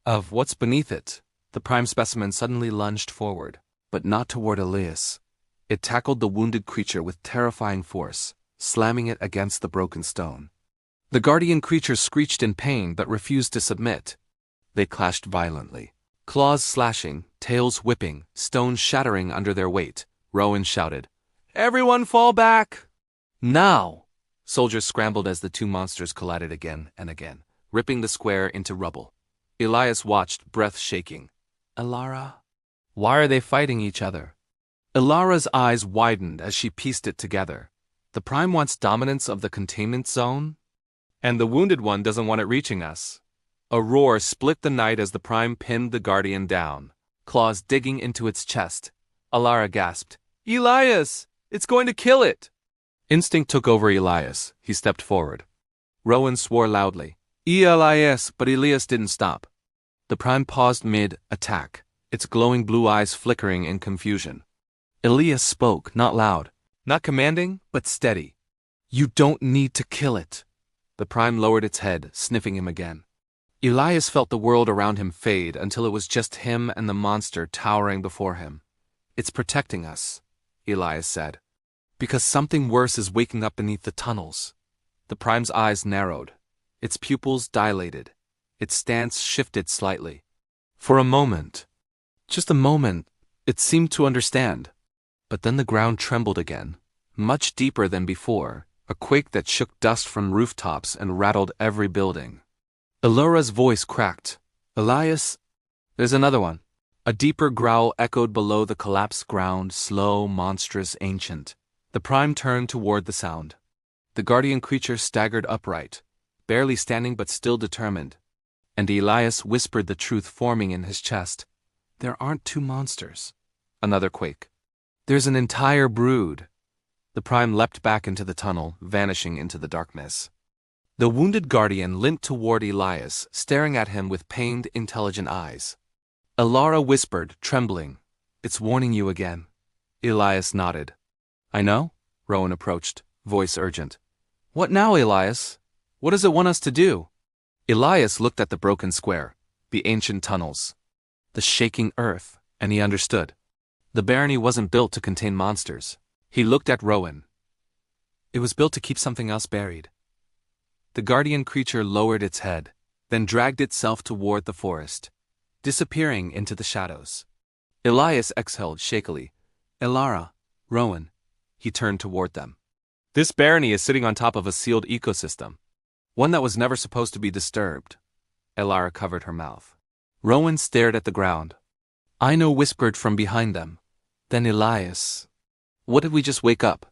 "Of what's beneath it." The Prime specimen suddenly lunged forward, but not toward Elias. It tackled the wounded creature with terrifying force, slamming it against the broken stone. The guardian creature screeched in pain but refused to submit. They clashed violently, claws slashing, tails whipping, stones shattering under their weight. Rowan shouted, "Everyone fall back!" "Now!" Soldiers scrambled as the two monsters collided again and again, ripping the square into rubble. Elias watched, breath shaking. "Alara? Why are they fighting each other?" Alara's eyes widened as she pieced it together. The Prime wants dominance of the containment zone? And the wounded one doesn't want it reaching us. A roar split the night as the Prime pinned the Guardian down, claws digging into its chest. Alara gasped, "Elias! It's going to kill it!" Instinct took over Elias. He stepped forward. Rowan swore loudly, "Elias!" but Elias didn't stop. The Prime paused mid-attack, its glowing blue eyes flickering in confusion. Elias spoke, not loud, not commanding, but steady. "You don't need to kill it." The Prime lowered its head, sniffing him again. Elias felt the world around him fade until it was just him and the monster towering before him. "It's protecting us," Elias said, "because something worse is waking up beneath the tunnels." The Prime's eyes narrowed, its pupils dilated, its stance shifted slightly. For a moment, just a moment, it seemed to understand. But then the ground trembled again, much deeper than before, a quake that shook dust from rooftops and rattled every building. Alara's voice cracked. "Elias, there's another one." A deeper growl echoed below the collapsed ground, slow, monstrous, ancient. The Prime turned toward the sound. The guardian creature staggered upright, barely standing but still determined. And Elias whispered the truth forming in his chest. "There aren't two monsters." Another quake. "There's an entire brood." The Prime leapt back into the tunnel, vanishing into the darkness. The wounded Guardian limped toward Elias, staring at him with pained, intelligent eyes. Alara whispered, trembling, "It's warning you again." Elias nodded. "I know." Rowan approached, voice urgent. "What now, Elias? What does it want us to do?" Elias looked at the broken square, the ancient tunnels, the shaking earth, and he understood. The barony wasn't built to contain monsters. He looked at Rowan. It was built to keep something else buried. The guardian creature lowered its head, then dragged itself toward the forest, disappearing into the shadows. Elias exhaled shakily. "Alara, Rowan." He turned toward them. "This barony is sitting on top of a sealed ecosystem, one that was never supposed to be disturbed." Alara covered her mouth. Rowan stared at the ground. Aino whispered from behind them. Then Elias. "What did we just wake up?"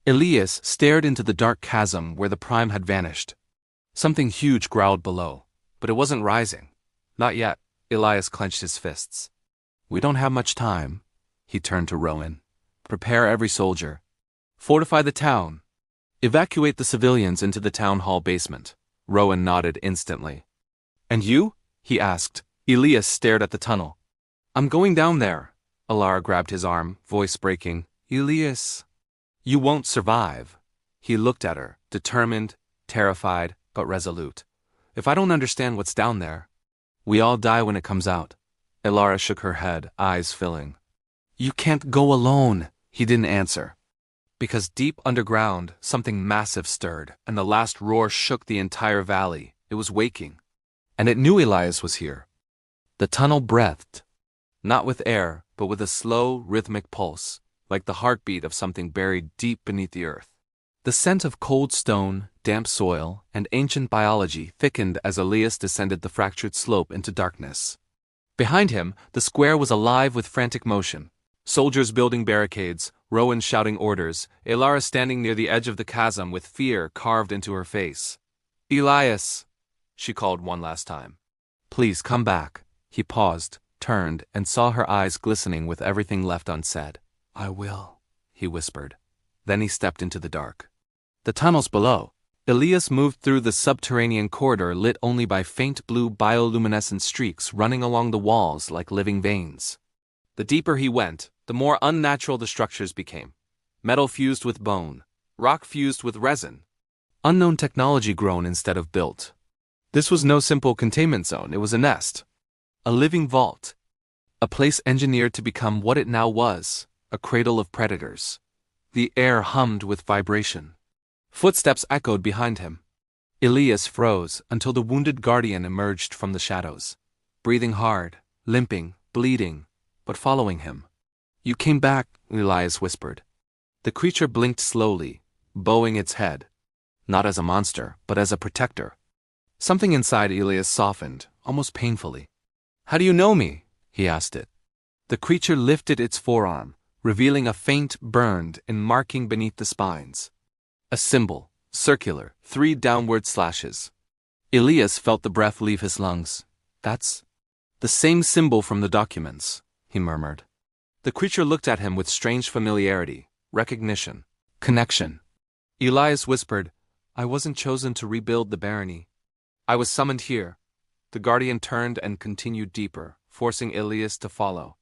Elias stared into the dark chasm where the Prime had vanished. Something huge growled below, but it wasn't rising. Not yet. Elias clenched his fists. "We don't have much time." He turned to Rowan. "Prepare every soldier. Fortify the town. Evacuate the civilians into the town hall basement." Rowan nodded instantly. "And you?" he asked. Elias stared at the tunnel. "I'm going down there." Alara grabbed his arm, voice breaking. "Elias, you won't survive." He looked at her, determined, terrified, but resolute. "If I don't understand what's down there, we all die when it comes out." Alara shook her head, eyes filling. "You can't go alone." He didn't answer. Because deep underground, something massive stirred, and the last roar shook the entire valley. It was waking. And it knew Elias was here. The tunnel breathed. Not with air, but with a slow, rhythmic pulse, like the heartbeat of something buried deep beneath the earth. The scent of cold stone, damp soil, and ancient biology thickened as Elias descended the fractured slope into darkness. Behind him, the square was alive with frantic motion. Soldiers building barricades, Rowan shouting orders, Elara standing near the edge of the chasm with fear carved into her face. "Elias!" she called one last time. "Please come back." He paused, turned, and saw her eyes glistening with everything left unsaid. "I will," he whispered. Then he stepped into the dark. The tunnels below. Elias moved through the subterranean corridor lit only by faint blue bioluminescent streaks running along the walls like living veins. The deeper he went, the more unnatural the structures became. Metal fused with bone, rock fused with resin. Unknown technology grown instead of built. This was no simple containment zone, it was a nest. A living vault. A place engineered to become what it now was, a cradle of predators. The air hummed with vibration. Footsteps echoed behind him. Elias froze until the wounded guardian emerged from the shadows, breathing hard, limping, bleeding, but following him. "You came back," Elias whispered. The creature blinked slowly, bowing its head. Not as a monster, but as a protector. Something inside Elias softened, almost painfully. "How do you know me?" he asked it. The creature lifted its forearm, revealing a faint burned and marking beneath the spines. A symbol, circular, 3 downward slashes. Elias felt the breath leave his lungs. "That's the same symbol from the documents," he murmured. The creature looked at him with strange familiarity, recognition, connection. Elias whispered, "I wasn't chosen to rebuild the barony. I was summoned here." The guardian turned and continued deeper, forcing Elias to follow.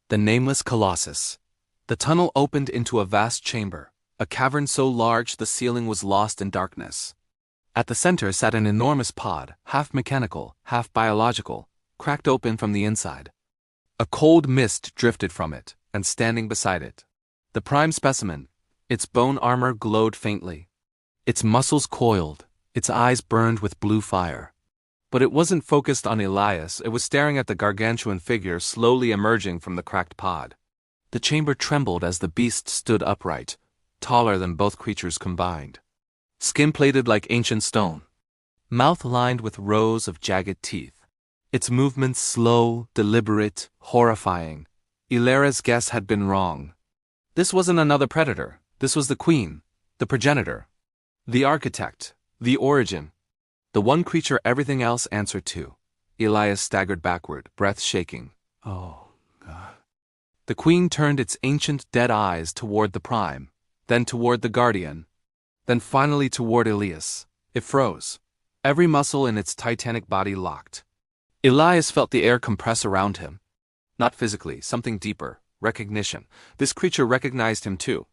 The nameless colossus. The tunnel opened into a vast chamber, a cavern so large the ceiling was lost in darkness. At the center sat an enormous pod, half mechanical, half biological, cracked open from the inside. A cold mist drifted from it, and standing beside it, the prime specimen, its bone armor glowed faintly. Its muscles coiled, its eyes burned with blue fire. But it wasn't focused on Elias, it was staring at the gargantuan figure slowly emerging from the cracked pod. The chamber trembled as the beast stood upright, taller than both creatures combined. Skin-plated like ancient stone. Mouth lined with rows of jagged teeth. Its movements slow, deliberate, horrifying. Elara's guess had been wrong. This wasn't another predator, this was the queen, the progenitor. The architect, the origin. The one creature everything else answered to. Elias staggered backward, breath shaking. "Oh, God." The queen turned its ancient dead eyes toward the prime, then toward the guardian, then finally toward Elias. It froze. Every muscle in its titanic body locked. Elias felt the air compress around him. Not physically, something deeper, recognition. This creature recognized him too.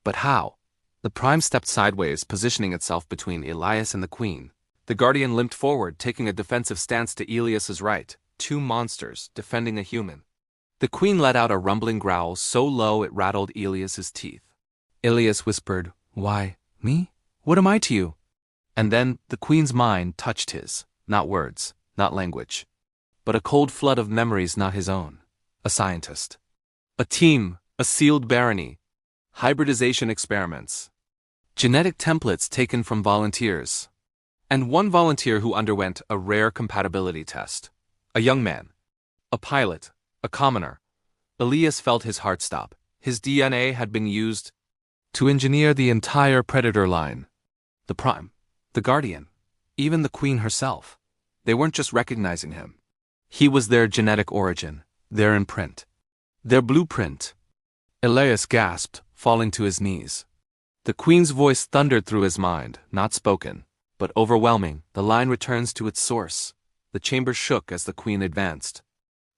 But how? The prime stepped sideways, positioning itself between Elias and the queen. The guardian limped forward, taking a defensive stance to Elias's right. 2 monsters, defending a human. The queen let out a rumbling growl so low it rattled Elias's teeth. Elias whispered, "Why, me? What am I to you?" And then the queen's mind touched his. Not words, not language. But a cold flood of memories not his own. A scientist. A team, a sealed barony. Hybridization experiments. Genetic templates taken from volunteers. And one volunteer who underwent a rare compatibility test. A young man. A pilot. A commoner. Elias felt his heart stop. His DNA had been used to engineer the entire predator line. The prime. The guardian. Even the queen herself. They weren't just recognizing him. He was their genetic origin, their imprint, their blueprint. Elias gasped, falling to his knees. The queen's voice thundered through his mind, not spoken, but overwhelming. The line returns to its source. The chamber shook as the queen advanced.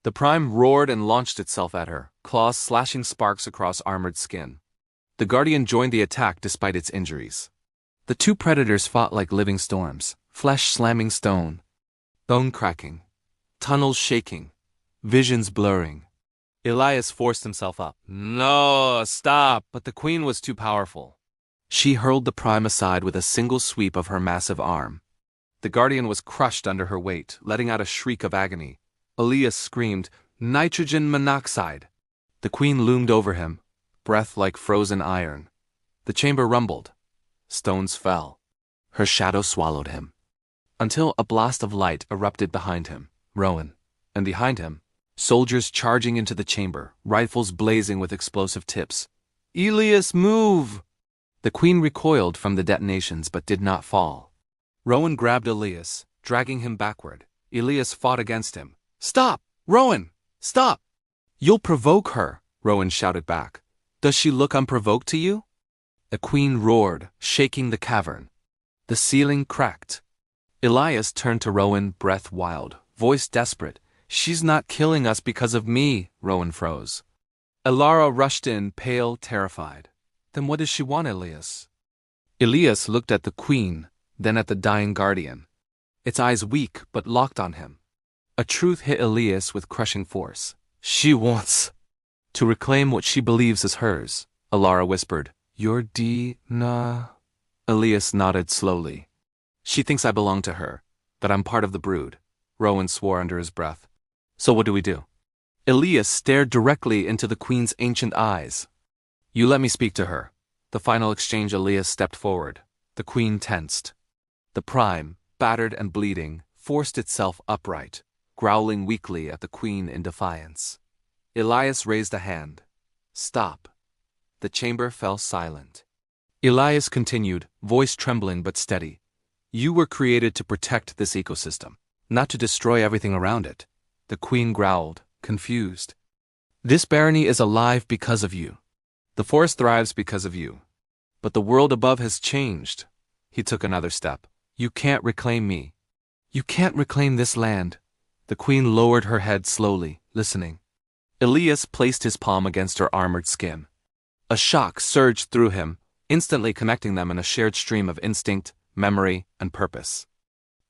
The prime roared and launched itself at her, claws slashing sparks across armored skin. The guardian joined the attack despite its injuries. The 2 predators fought like living storms, flesh slamming stone, bone cracking, tunnels shaking, visions blurring. Elias forced himself up. "No, stop!" But the queen was too powerful. She hurled the prime aside with a single sweep of her massive arm. The guardian was crushed under her weight, letting out a shriek of agony. Elias screamed, Nitrogen monoxide. The queen loomed over him, breath like frozen iron. The chamber rumbled. Stones fell. Her shadow swallowed him. Until a blast of light erupted behind him, Rowan, and behind him, soldiers charging into the chamber, rifles blazing with explosive tips. Elias, move! The queen recoiled from the detonations but did not fall. Rowan grabbed Elias, dragging him backward. Elias fought against him. Stop! Rowan! Stop! You'll provoke her, Rowan shouted back. Does she look unprovoked to you? The queen roared, shaking the cavern. The ceiling cracked. Elias turned to Rowan, breath wild, voice desperate. She's not killing us because of me, Rowan froze. Elara rushed in, pale, terrified. Then what does she want, Elias? Elias looked at the queen, then at the dying guardian. Its eyes weak but locked on him. A truth hit Elias with crushing force. She wants to reclaim what she believes is hers, Elara whispered. You're Dina. Elias nodded slowly. She thinks I belong to her, that I'm part of the brood, Rowan swore under his breath. So what do we do? Elias stared directly into the queen's ancient eyes. You let me speak to her. The final exchange. Elias stepped forward. The queen tensed. The prime, battered and bleeding, forced itself upright, growling weakly at the queen in defiance. Elias raised a hand. Stop. The chamber fell silent. Elias continued, voice trembling but steady. You were created to protect this ecosystem, not to destroy everything around it. The queen growled, confused. This barony is alive because of you. The forest thrives because of you. But the world above has changed. He took another step. You can't reclaim me. You can't reclaim this land. The queen lowered her head slowly, listening. Elias placed his palm against her armored skin. A shock surged through him, instantly connecting them in a shared stream of instinct, memory, and purpose.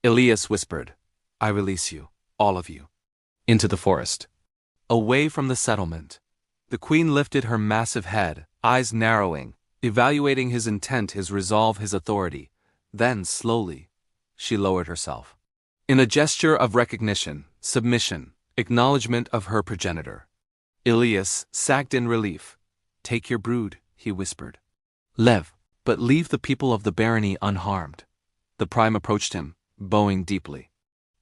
Elias whispered, I release you, all of you, into the forest. Away from the settlement. The queen lifted her massive head, eyes narrowing, evaluating his intent, his resolve, his authority. Then, slowly, she lowered herself. In a gesture of recognition, submission, acknowledgement of her progenitor. Elias sagged in relief. Take your brood, he whispered. Lev, but leave the people of the barony unharmed. The prime approached him, bowing deeply.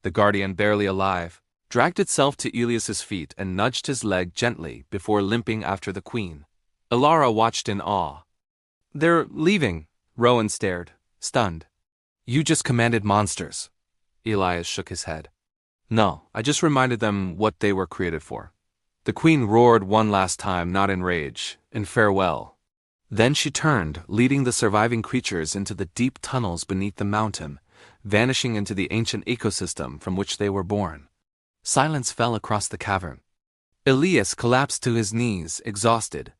The guardian, barely alive, dragged itself to Elias's feet and nudged his leg gently before limping after the queen. Elara watched in awe. They're leaving, Rowan stared, stunned. You just commanded monsters. Elias shook his head. No, I just reminded them what they were created for. The queen roared one last time, not in rage, in farewell. Then she turned, leading the surviving creatures into the deep tunnels beneath the mountain, vanishing into the ancient ecosystem from which they were born. Silence fell across the cavern. Elias collapsed to his knees, exhausted.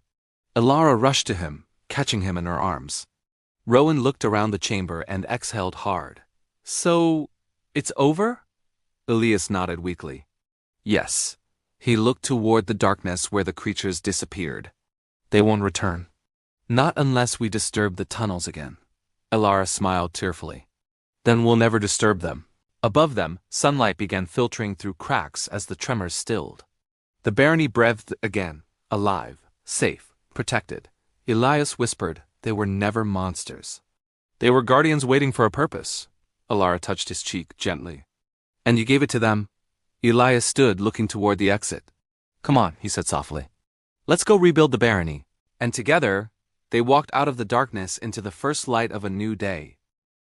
Elara rushed to him, catching him in her arms. Rowan looked around the chamber and exhaled hard. So, it's over? Elias nodded weakly. Yes. He looked toward the darkness where the creatures disappeared. They won't return. Not unless we disturb the tunnels again. Elara smiled tearfully. Then we'll never disturb them. Above them, sunlight began filtering through cracks as the tremors stilled. The barony breathed again, alive, safe, protected. Elias whispered, they were never monsters. They were guardians waiting for a purpose. Elara touched his cheek gently. And you gave it to them? Elias stood, looking toward the exit. Come on, he said softly. Let's go rebuild the barony. And together, they walked out of the darkness into the first light of a new day.